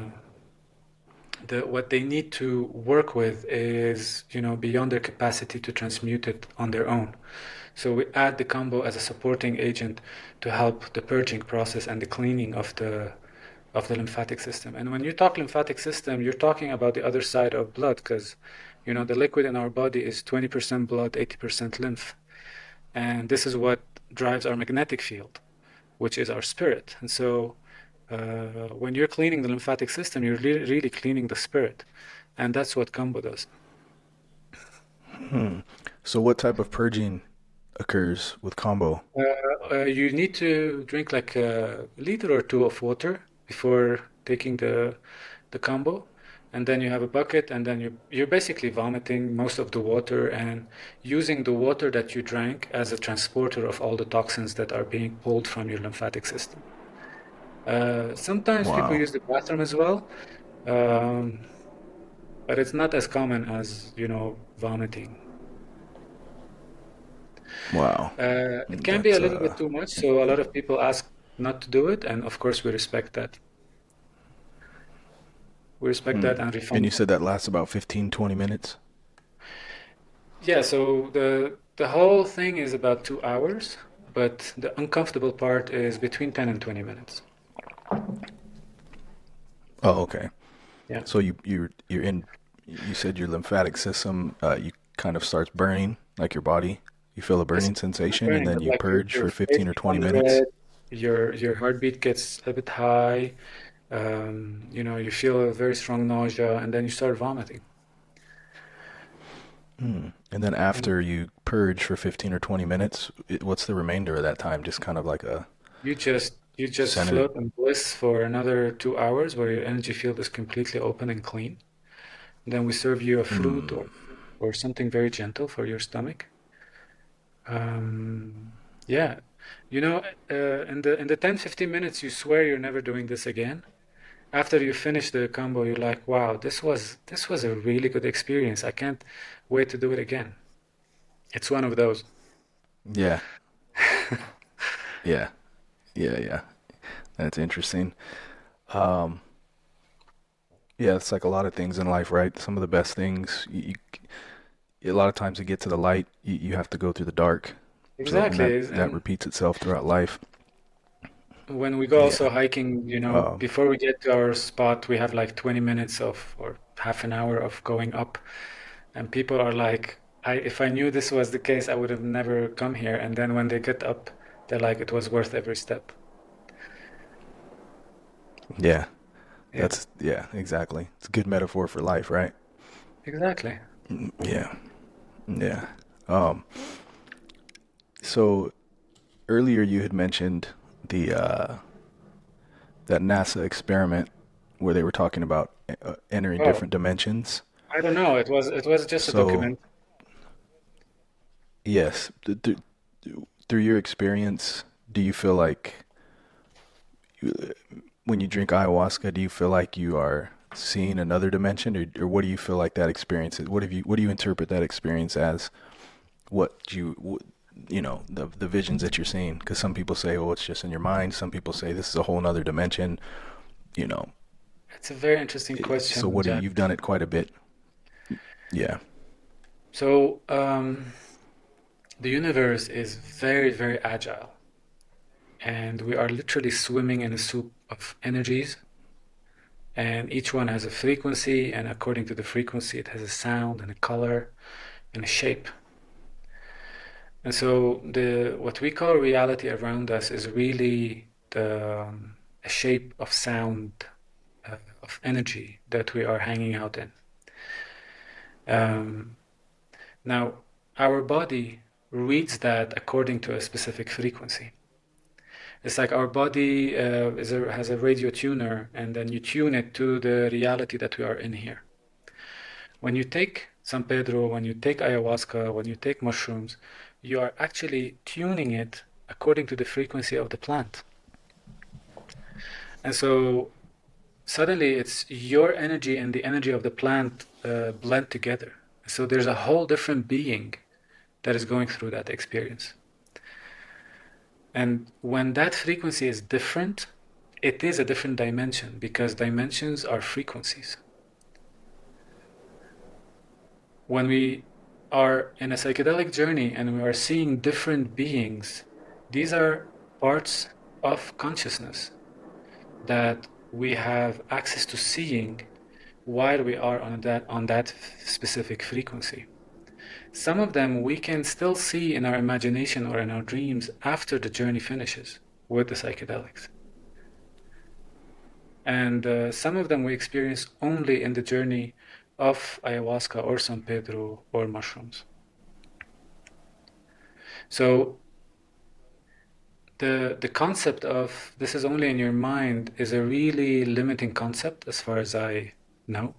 what they need to work with is, beyond their capacity to transmute it on their own. So we add the combo as a supporting agent to help the purging process and the cleaning of the lymphatic system. And when you talk lymphatic system, you're talking about the other side of blood because, the liquid in our body is 20% blood, 80% lymph. And this is what drives our magnetic field, which is our spirit. And so when you're cleaning the lymphatic system, you're really cleaning the spirit. And that's what Kambo does. So what type of purging occurs with combo? You need to drink like a liter or two of water before taking the combo, and then you have a bucket, and then you're basically vomiting most of the water and using the water that you drank as a transporter of all the toxins that are being pulled from your lymphatic system. Sometimes people Wow. use the bathroom as well, um, but it's not as common as, vomiting. Wow. It can be a That's little bit too much, so a lot of people ask not to do it, and of course we respect that. We respect that and and refund. you said that lasts about 15, 20 minutes? Yeah, so the whole thing is about 2 hours, but the uncomfortable part is between 10 and 20 minutes. Oh, okay. Yeah. So you're in you said your lymphatic system you kind of starts burning like your body. You feel a It's burning not sensation and burning, then but you like your, purge your for face 15 or 20 becomes minutes. red, your heartbeat gets a bit high, you feel a very strong nausea, and then you start vomiting. And then And after you purge for 15 or 20 minutes, what's the remainder of that time? Just kind of like a you just centered. float in bliss for another 2 hours where your energy field is completely open and clean. Then we serve you a fruit or something very gentle for your stomach. Um, yeah, in the 10-15 minutes, you swear you're never doing this again. After you finish the combo, you're like, wow, this was a really good experience. I can't wait to do it again. It's one of those. Yeah. Yeah. Yeah, yeah. That's interesting. Um yeah, it's like a lot of things in life, right? Some of the best things a lot of times to get to the light, you have to go through the dark. So, and that Exactly. that And repeats itself throughout life. when we go also Yeah. hiking, Um, before we get to our spot, we have like 20 minutes of or half an hour of going up. And people are like, if I knew this was the case, I would have never come here. And then when they get up, they're like, it was worth every step. yeah. Yeah, Yeah, exactly. It's a good metaphor for life, right? exactly. Yeah. Yeah. Um, so earlier you had mentioned the that NASA experiment where they were talking about entering Oh, different dimensions. I don't know. It was just a So, document. yes, through your experience, do you feel like when you drink ayahuasca, do you feel like you are seeing another dimension, or what do you feel like that experience is? What do you interpret that experience as? The visions that you're seeing? Because some people say, oh, it's just in your mind. Some people say this is a whole other dimension. You know, It's a very interesting so question, what do you, Jack. you've done it quite a bit. Yeah. So, the universe is very, very agile, and we are literally swimming in a soup of energies, and each one has a frequency, and according to the frequency, it has a sound and a color and a shape. And so the what we call reality around us is really a shape of sound, of energy that we are hanging out in. Um, Now, our body reads that according to a specific frequency. It's like our body has a radio tuner, and then you tune it to the reality that we are in here. When you take San Pedro, when you take ayahuasca, when you take mushrooms, you are actually tuning it according to the frequency of the plant. And so suddenly it's your energy and the energy of the plant blend together. So there's a whole different being that is going through that experience. And when that frequency is different, it is a different dimension because dimensions are frequencies. When we are in a psychedelic journey and we are seeing different beings, these are parts of consciousness that we have access to seeing while we are on that specific frequency. Some of them we can still see in our imagination or in our dreams after the journey finishes with the psychedelics. And some of them we experience only in the journey of ayahuasca or San Pedro or mushrooms. So the concept of this is only in your mind is a really limiting concept as far as I know.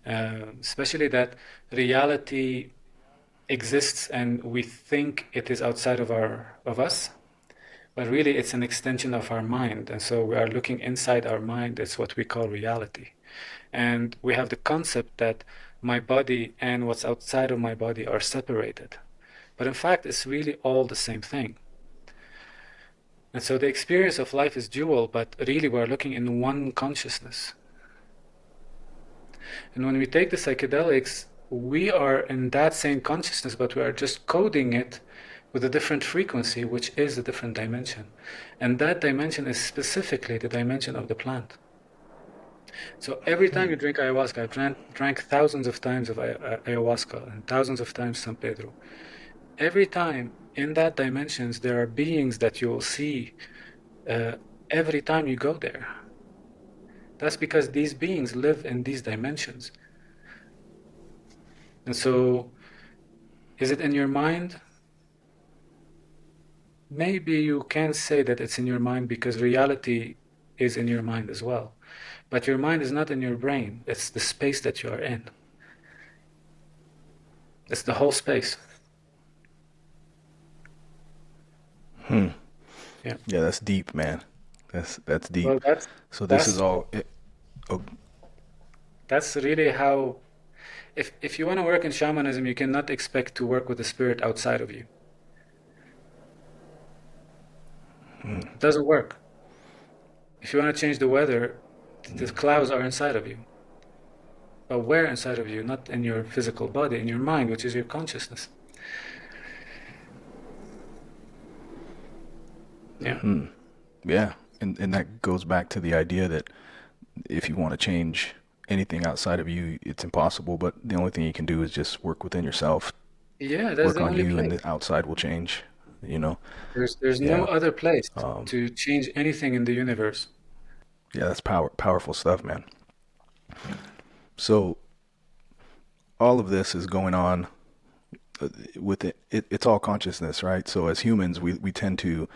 Especially that reality exists and we think it is outside of us, but really it's an extension of our mind. And so we are looking inside our mind. It's what we call reality. And we have the concept that my body and what's outside of my body are separated. But in fact, it's really all the same thing. And so the experience of life is dual, but really we're looking in one consciousness. And when we take the psychedelics, we are in that same consciousness, but we are just coding it with a different frequency, which is a different dimension. And that dimension is specifically the dimension of the plant. So every time you drink ayahuasca, drank thousands of times of ayahuasca and thousands of times San Pedro. Every time in that dimensions, there are beings that you will see every time you go there. That's because these beings live in these dimensions. And so, is it in your mind? Maybe you can say that it's in your mind because reality is in your mind as well. But your mind is not in your brain, it's the space that you are in. It's the whole space. Hmm. Yeah. Yeah, that's deep, man. That's Well, deep. So this is that's all. Oh, that's really how if you want to work in shamanism, you cannot expect to work with a spirit outside of you. It doesn't work. If you want to change the weather, the clouds are inside of you. But where inside of you? Not in your physical body, in your mind, which is your consciousness. Yeah. yeah, and that goes back to the idea that if you want to change anything outside of you, it's impossible. But the only thing you can do is just work within yourself, Yeah, that's work the on only you, and place. the outside will change. You know. There's no Yeah. other place Um. to change anything in the universe. Yeah, that's powerful stuff, man. So all of this is going on with it's all consciousness, right? So as humans, we tend to,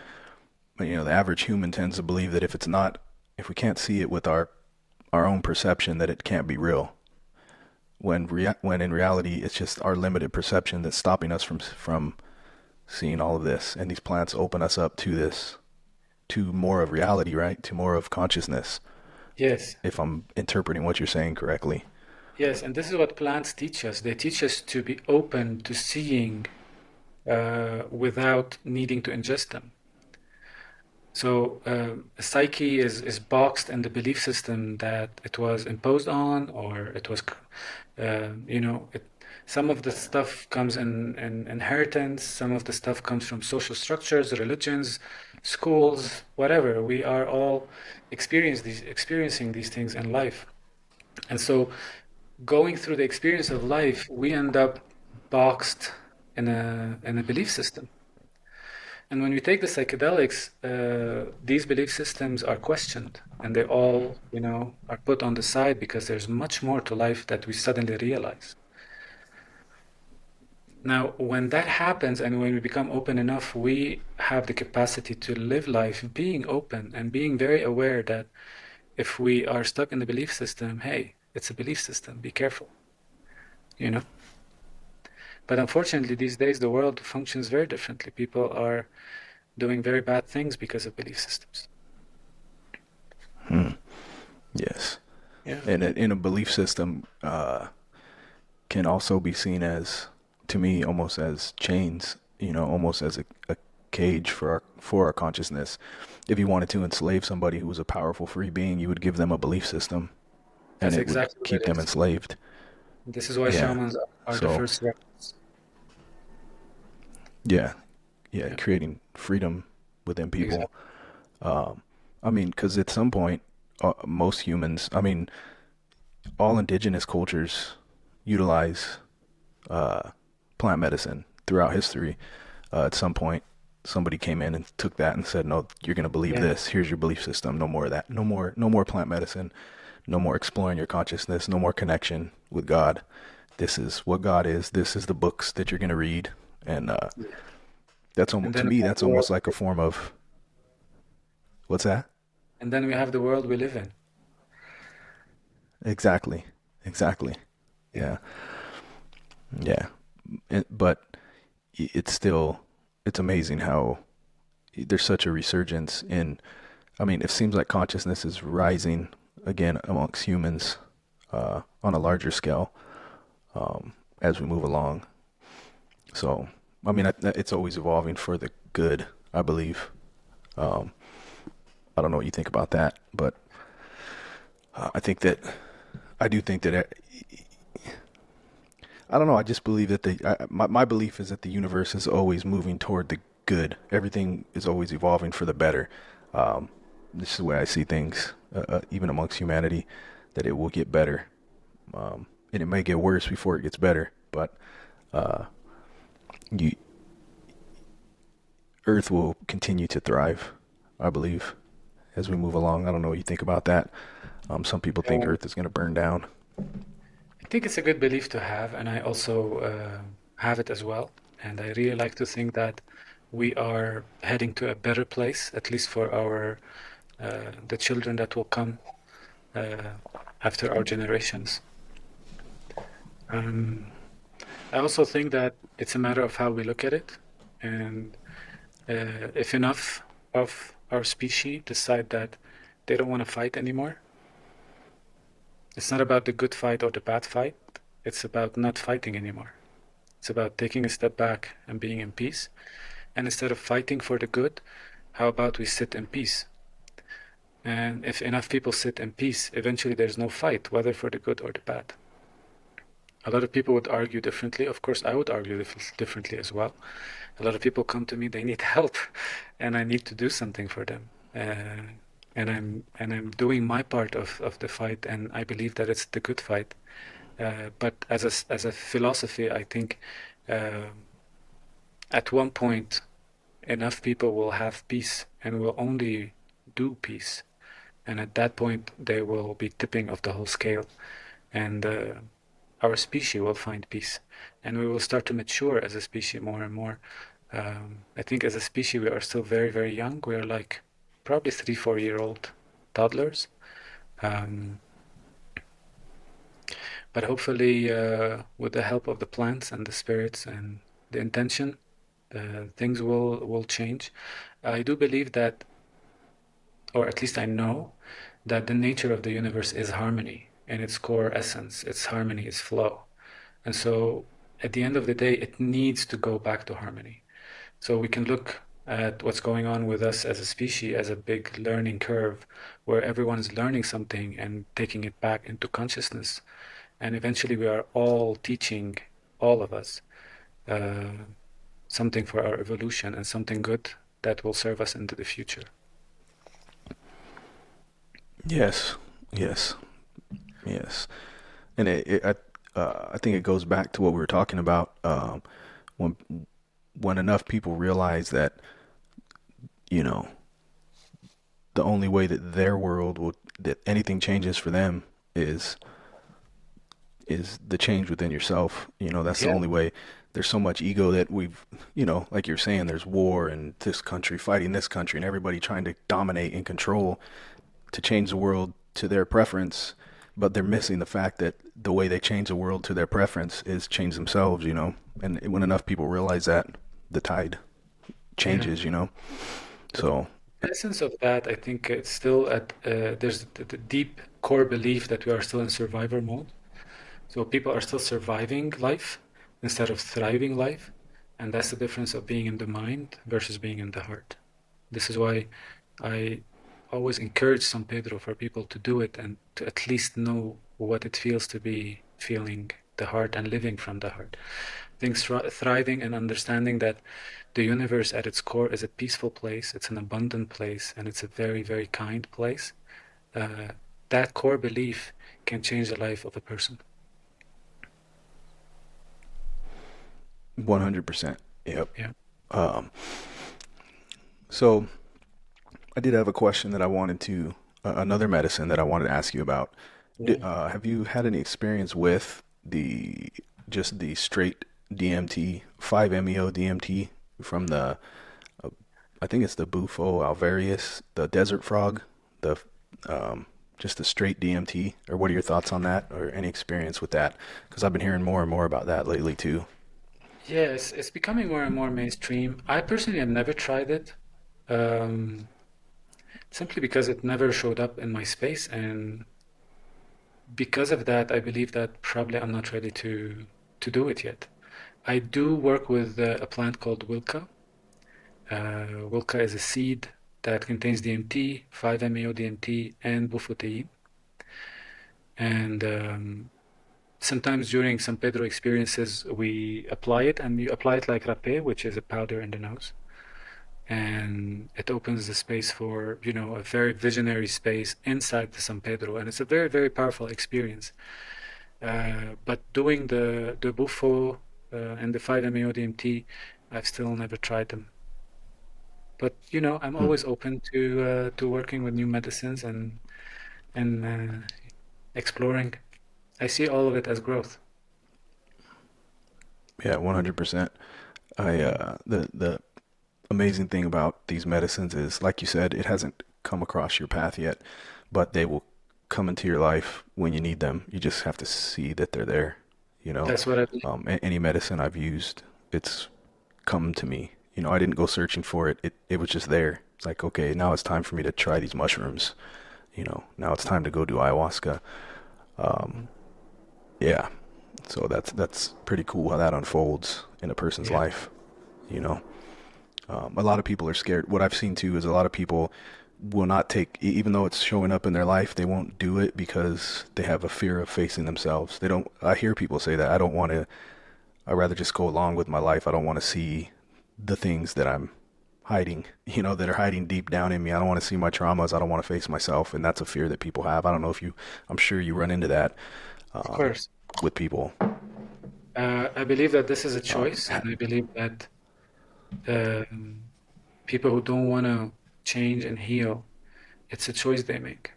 the average human tends to believe that if we can't see it with our own perception, that it can't be real. When in reality, it's just our limited perception that's stopping us from seeing all of this. And these plants open us up to this, to more of reality, right? To more of consciousness. Yes. If I'm interpreting what you're saying correctly. Yes, and this is what plants teach us. They teach us to be open to seeing without needing to ingest them. So psyche is boxed in the belief system that it was imposed on, or it was, some of the stuff comes in inheritance, some of the stuff comes from social structures, religions, schools, whatever. We are all experiencing these things in life. And so going through the experience of life, we end up boxed in a belief system. And when we take the psychedelics, these belief systems are questioned and they all, are put on the side because there's much more to life that we suddenly realize. Now, when that happens and when we become open enough, we have the capacity to live life being open and being very aware that if we are stuck in the belief system, hey, it's a belief system, be careful. you know. But unfortunately, these days the world functions very differently. People are doing very bad things because of belief systems. Yes. Yeah, And in a belief system can also be seen as, to me, almost as chains, almost as a cage for our consciousness. If you wanted to enslave somebody who was a powerful free being, you would give them a belief system and that's it would exactly what keep it them is. enslaved. This is why Yeah. shamans are the So, first rebels. yeah. Yeah, Yeah, creating freedom within people. exactly. I mean, because at some point, most humans, I mean, all indigenous cultures utilize plant medicine throughout history. At some point, somebody came in and took that and said, "No, you're going to believe Yeah, this. Here's your belief system. No more of that. No more plant medicine. No more exploring your consciousness. No more connection with God. This is what God is. This is the books that you're going to read." And yeah. that's And almost to then we me, have that's the world, almost like a form of what's that? and then we have the world we live in. Exactly, exactly. Yeah, Yeah, yeah. But it's still it's amazing how there's such a resurgence in. I mean, it seems like consciousness is rising again amongst humans on a larger scale as we move along. So, I mean, it's always evolving for the good, I believe. I don't know what you think about that, but I think that I do think that I don't know. I just believe that my belief is that the universe is always moving toward the good. Everything is always evolving for the better. This is the way I see things, even amongst humanity, that it will get better. And it may get worse before it gets better, but you, Earth will continue to thrive, I believe, as we move along. I don't know what you think about that. Some people think uh, Earth is going to burn down. I think it's a good belief to have, and I also have it as well. And I really like to think that we are heading to a better place, at least for our the children that will come uh, after our generations. Um, I also think that it's a matter of how we look at it, and if enough of our species decide that they don't want to fight anymore, it's not about the good fight or the bad fight. It's about not fighting anymore. It's about taking a step back and being in peace. And instead of fighting for the good, how about we sit in peace? And if enough people sit in peace, eventually there's no fight, whether for the good or the bad. A lot of people would argue differently. Of course, I would argue differently as well. A lot of people come to me, they need help, and I need to do something for them. And I'm doing my part of the fight, and I believe that it's the good fight. But as a philosophy, I think uh, at one point enough people will have peace and will only do peace. And at that point, they will be tipping of the whole scale, and our species will find peace, and we will start to mature as a species more and more. I think as a species, we are still very, very young. We are like probably 3, 4 year old toddlers. Um, but hopefully, with the help of the plants and the spirits and the intention, things will change. I do believe that, or at least I know, that the nature of the universe is harmony in its core essence. It's harmony, it's flow. And so at the end of the day, it needs to go back to harmony. So we can look at what's going on with us as a species as a big learning curve where everyone is learning something and taking it back into consciousness. And eventually we are all teaching, all of us, uh, something for our evolution and something good that will serve us into the future. Yes, yes, yes. And I think it goes back to what we were talking about when when enough people realize that you know the only way that their world will that anything changes for them is the change within yourself. That's the Yeah, only way. There's so much ego that we've, like you're saying, there's war and this country fighting this country and everybody trying to dominate and control to change the world to their preference. but they're missing the fact that the way they change the world to their preference is change themselves, you know. And when enough people realize that, the tide Yeah. changes, you know. But So, the essence of that, I think it's still there's the deep core belief that we are still in survivor mode. So people are still surviving life instead of thriving life. And that's the difference of being in the mind versus being in the heart. This is why I always encourage San Pedro for people to do it and to at least know what it feels to be feeling the heart and living from the heart. Things thriving and understanding that the universe at its core is a peaceful place, it's an abundant place, and it's a very, very kind place. Uh, that core belief can change the life of a person. 100%. Yep. Yeah. Um, so I did have a question that I wanted to, another medicine that I wanted to ask you about. Yeah. Have you had any experience with just the straight DMT, 5-MeO DMT from uh, I think it's the Bufo alvarius, the desert frog, the, um, just the straight DMT? Or what are your thoughts on that, or any experience with that? Because I've been hearing more and more about that lately too. Yes, it's becoming more and more mainstream. I personally have never tried it, um, simply because it never showed up in my space, and because of that, I believe that probably I'm not ready to do it yet. I do work with a plant called Wilca. Wilca is a seed that contains DMT, 5-MeO DMT, and bufotein. And sometimes during San Pedro experiences, we apply it, and you apply it like rapé, which is a powder in the nose. And it opens the space for, a very visionary space inside the San Pedro. And it's a very, very powerful experience. But doing the Bufo and the 5-MeO DMT, I've still never tried them. But I'm Hmm. always open to working with new medicines and exploring. I see all of it as growth. Yeah, 100%. The amazing thing about these medicines is, like you said, it hasn't come across your path yet, but they will come into your life when you need them. You just have to see that they're there, you know. That's what I believe. Any medicine I've used, it's come to me. You know, I didn't go searching for it. It was just there. It's like, okay, now it's time for me to try these mushrooms. You know, now it's time to go do ayahuasca. Um, Mhm. yeah. So that's pretty cool how that unfolds in a person's Yeah, life, you know. A lot of people are scared. What I've seen too is a lot of people will not take, even though it's showing up in their life, they won't do it because they have a fear of facing themselves. They don't, I hear people say that. I don't want to, I'd rather just go along with my life. I don't want to see the things that I'm hiding, you know, that are hiding deep down in me. I don't want to see my traumas. I don't want to face myself. And that's a fear that people have. I don't know if you, I'm sure you run into that, of um, course. with people. I believe that this is a Um, choice, and I believe that people who don't want to change and heal, it's a choice they make.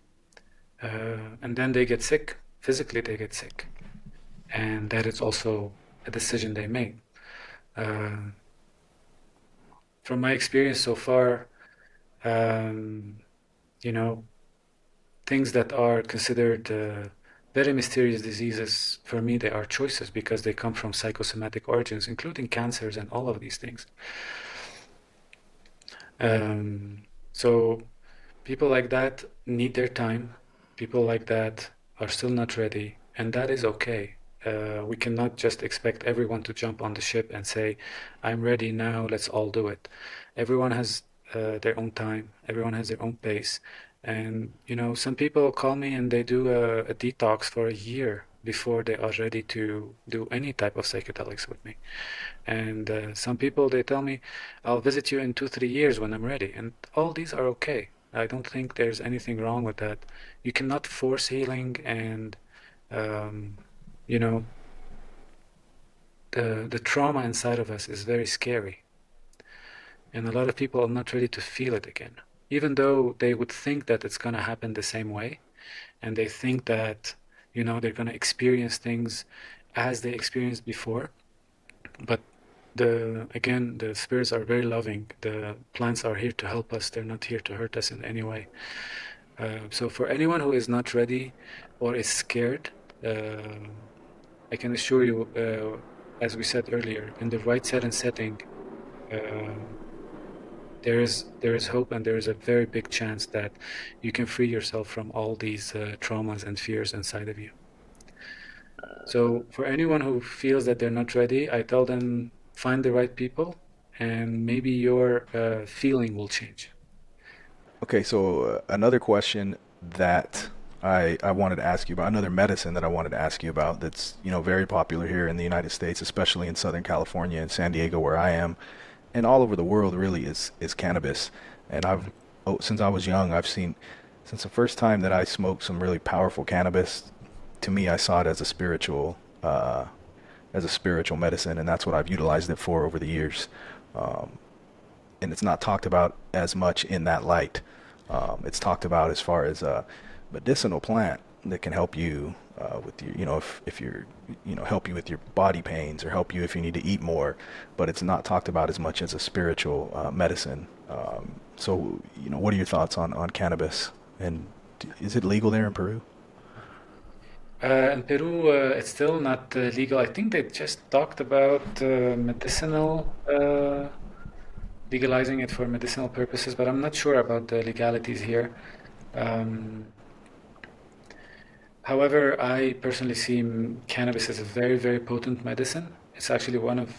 And then they get sick. Physically, they get sick. And that is also a decision they make. Uh, from my experience so far, um, you know, things that are considered very mysterious diseases, for me, they are choices because they come from psychosomatic origins, including cancers and all of these things. So people like that need their time. People like that are still not ready, and that is okay. We cannot just expect everyone to jump on the ship and say, I'm ready now, let's all do it. Everyone has their own time, everyone has their own pace. And, some people call me and they do a detox for a year before they are ready to do any type of psychedelics with me. And some people, they tell me, I'll visit you in 2, 3 years when I'm ready. And all these are okay. I don't think there's anything wrong with that. You cannot force healing, and um, you know, the trauma inside of us is very scary. And a lot of people are not ready to feel it again, even though they would think that it's going to happen the same way. And they think that, they're going to experience things as they experienced before. But the spirits are very loving. The plants are here to help us. They're not here to hurt us in any way. So for anyone who is not ready, or is scared, I can assure you, as we said earlier, in the right set and setting, uh, there is hope, and there is a very big chance that you can free yourself from all these traumas and fears inside of you. So for anyone who feels that they're not ready, I tell them find the right people, and maybe your feeling will change. Okay, so another question that I wanted to ask you about, another medicine that I wanted to ask you about that's, very popular here in the United States, especially in Southern California and San Diego where I am, and all over the world really is cannabis. And since I was young, I've seen since the first time that I smoked some really powerful cannabis, to me I saw it as a spiritual medicine, and that's what I've utilized it for over the years. Um, and it's not talked about as much in that light. It's talked about as far as a medicinal plant that can help you with your, if you're, help you with your body pains or help you if you need to eat more, but it's not talked about as much as a spiritual medicine. So, what are your thoughts on cannabis? And is it legal there in Peru? In Peru, it's still not legal. I think they just talked about legalizing it for medicinal purposes, but I'm not sure about the legalities here. Um, However, I personally see cannabis as a very, very potent medicine. It's actually one of,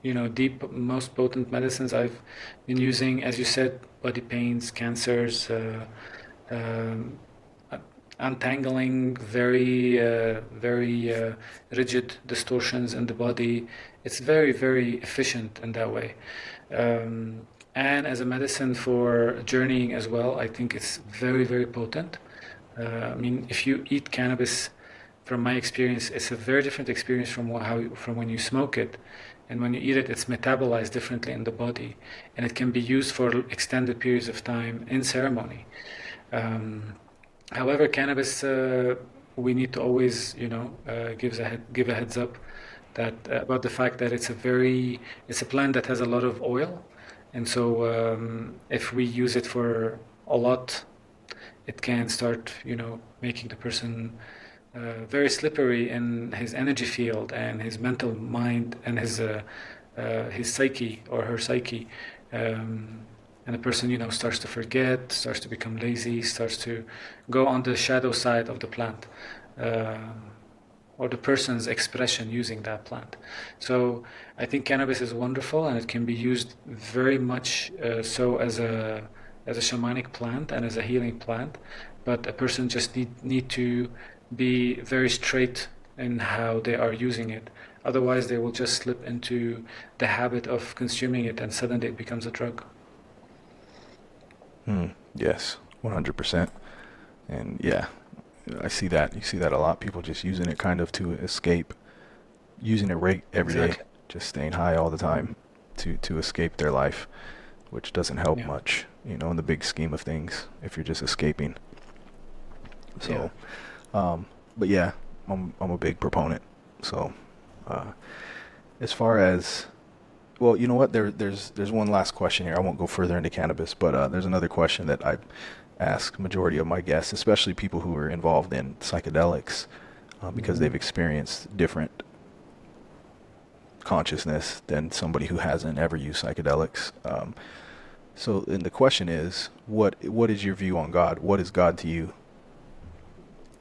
the most potent medicines I've been using. As you said, body pains, cancers, um, uh, untangling very rigid distortions in the body. It's very, very efficient in that way. And as a medicine for journeying as well, I think it's very, very potent. I mean, if you eat cannabis, from my experience, it's a very different experience from when you smoke it, and when you eat it, it's metabolized differently in the body, and it can be used for extended periods of time in ceremony. Um, However, cannabis, we need to always, give a heads up that about the fact that it's a plant that has a lot of oil, and so if we use it for a lot, it can start, making the person very slippery in his energy field and his mental mind and his psyche or her psyche. Um, and the person, starts to forget, starts to become lazy, starts to go on the shadow side of the plant. Uh, or the person's expression using that plant. So I think cannabis is wonderful, and it can be used very much so as a shamanic plant and as a healing plant. But a person just need to be very straight in how they are using it. Otherwise, they will just slip into the habit of consuming it, and suddenly it becomes a drug. Yes, 100%. And yeah, I see that. You see that a lot. People just using it kind of to escape, using it right every day, Exactly. just staying high all the time to escape their life, which doesn't help Yeah. much, in the big scheme of things if you're just escaping. Yeah. So, um, but yeah, I'm a big proponent. So, uh, as far as well, you know what? There's one last question here. I won't go further into cannabis, but there's another question that I ask majority of my guests, especially people who are involved in psychedelics, because they've experienced different consciousness than somebody who hasn't ever used psychedelics. So, and the question is, what is your view on God? What is God to you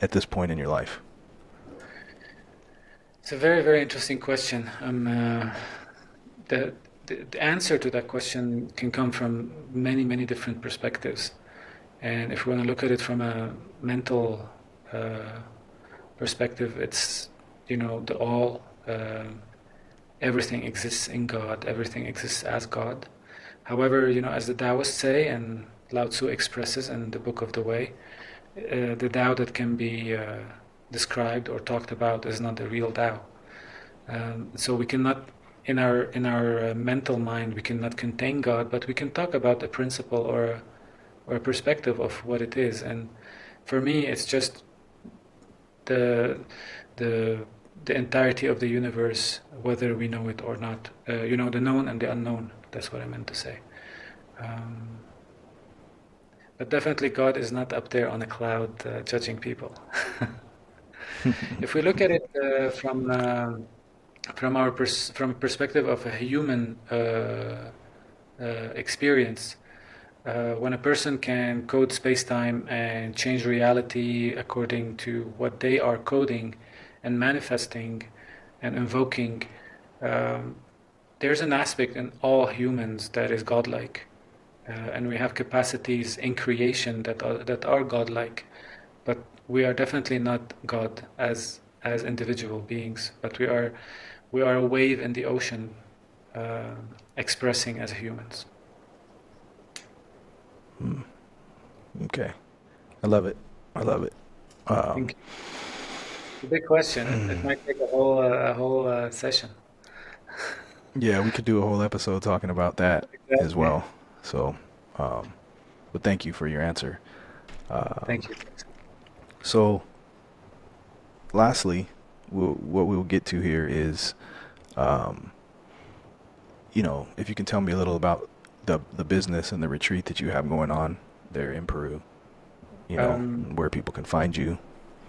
at this point in your life? It's a very, very interesting question. The, the answer to that question can come from many, many different perspectives. And if we want to look at it from a mental uh, perspective, it's, the all, everything exists in God, everything exists as God. However, as the Taoists say, and Lao Tzu expresses in the Book of the Way, the Tao that can be described or talked about is not the real Tao. So we cannot, in our mental mind, we cannot contain God, but we can talk about a principle or a perspective of what it is. And for me, it's just the the the entirety of the universe, whether we know it or not. The known and the unknown. That's what I meant to say. Um, but definitely, God is not up there on a cloud judging people. If we look at it from our from perspective of a human experience, when a person can code space-time and change reality according to what they are coding and manifesting and invoking, um, there's an aspect in all humans that is godlike. And we have capacities in creation that are godlike, but we are definitely not God as individual beings, but we are a wave in the ocean, uh, expressing as humans. Okay. I love it. I love it. I Um, think it's a big question. It might take a whole session. yeah, we could do a whole episode talking about that as Exactly. well. So, um, but thank you for your answer. Thank Um, you. so, lastly, what we'll get to here is, um, if you can tell me a little about the business and the retreat that you have going on there in Peru, Um, where people can find you,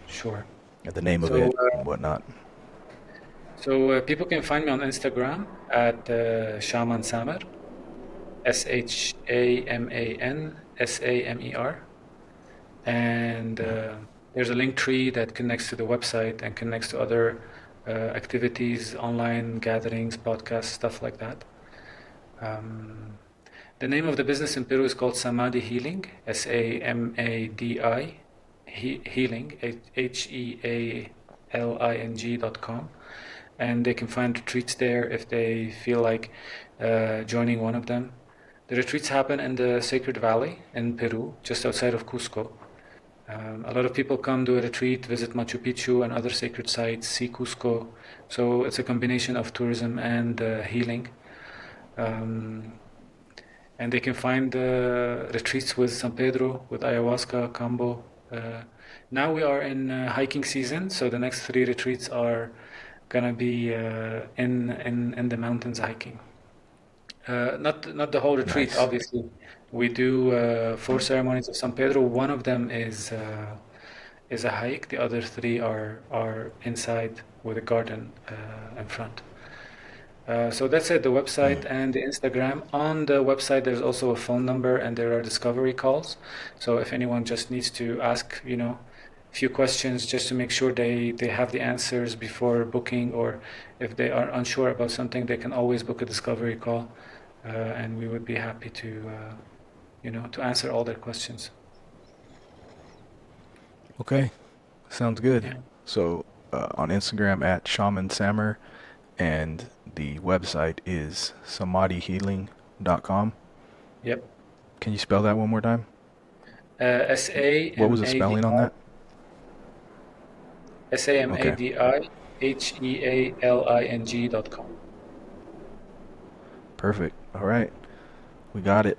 sure. and the name of So, it and whatnot. people can find me on Instagram at Shaman Samer, ShamanSamer, and there's a link tree that connects to the website and connects to other activities, online gatherings, podcasts, stuff like that. Um, the name of the business in Peru is called Samadhi Healing, Samadi, Healing, HEALING.com. And they can find retreats there if they feel like joining one of them. The retreats happen in the Sacred Valley in Peru, just outside of Cusco. A lot of people come to a retreat, visit Machu Picchu and other sacred sites, see Cusco. So it's a combination of tourism and healing. Um, and they can find retreats with San Pedro, with ayahuasca, Cambo. Uh, Now we are in hiking season, so the next three retreats are gonna be in the mountains hiking. Not the whole retreat, Nice. obviously. We do four ceremonies of San Pedro. One of them is a hike. The other three are inside with a garden in front. So that's it, the Mm. website and the Instagram. On the website, there's also a phone number and there are discovery calls. So if anyone just needs to ask, a few questions just to make sure they have the answers before booking, or if they are unsure about something, they can always book a discovery call, and we would be happy to answer all their questions. Okay. Sounds good. Yeah. So, on Instagram at Shaman Samer, and the website is samadhihealing.com. Yep. Can you spell that one more time? S A What M was the A D spelling on I that? Okay. SAMADIHEALING.com. Perfect. All right. We got it.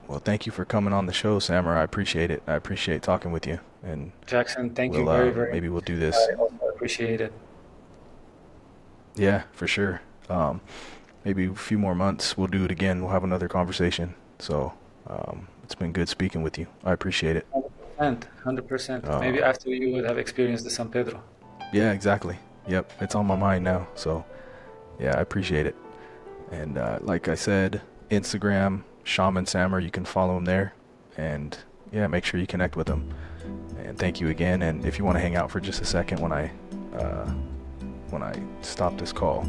Well, thank you for coming on the show, Samer. I appreciate it. I appreciate talking with you. And Jackson, thank you we'll very, very maybe we'll much. do this. I also appreciate it. Yeah, for sure. Maybe a few more months we'll do it again. We'll have another conversation. So, it's been good speaking with you. I appreciate it. 100%, 100%. Maybe Uh, after you would have experienced the San Pedro. yeah, exactly. Yep, it's on my mind now. So, yeah, I appreciate it. And like I said, Instagram, Shaman Samer, you can follow him there. And yeah, make sure you connect with him. And thank you again. And if you want to hang out for just a second uh, when I stop this call,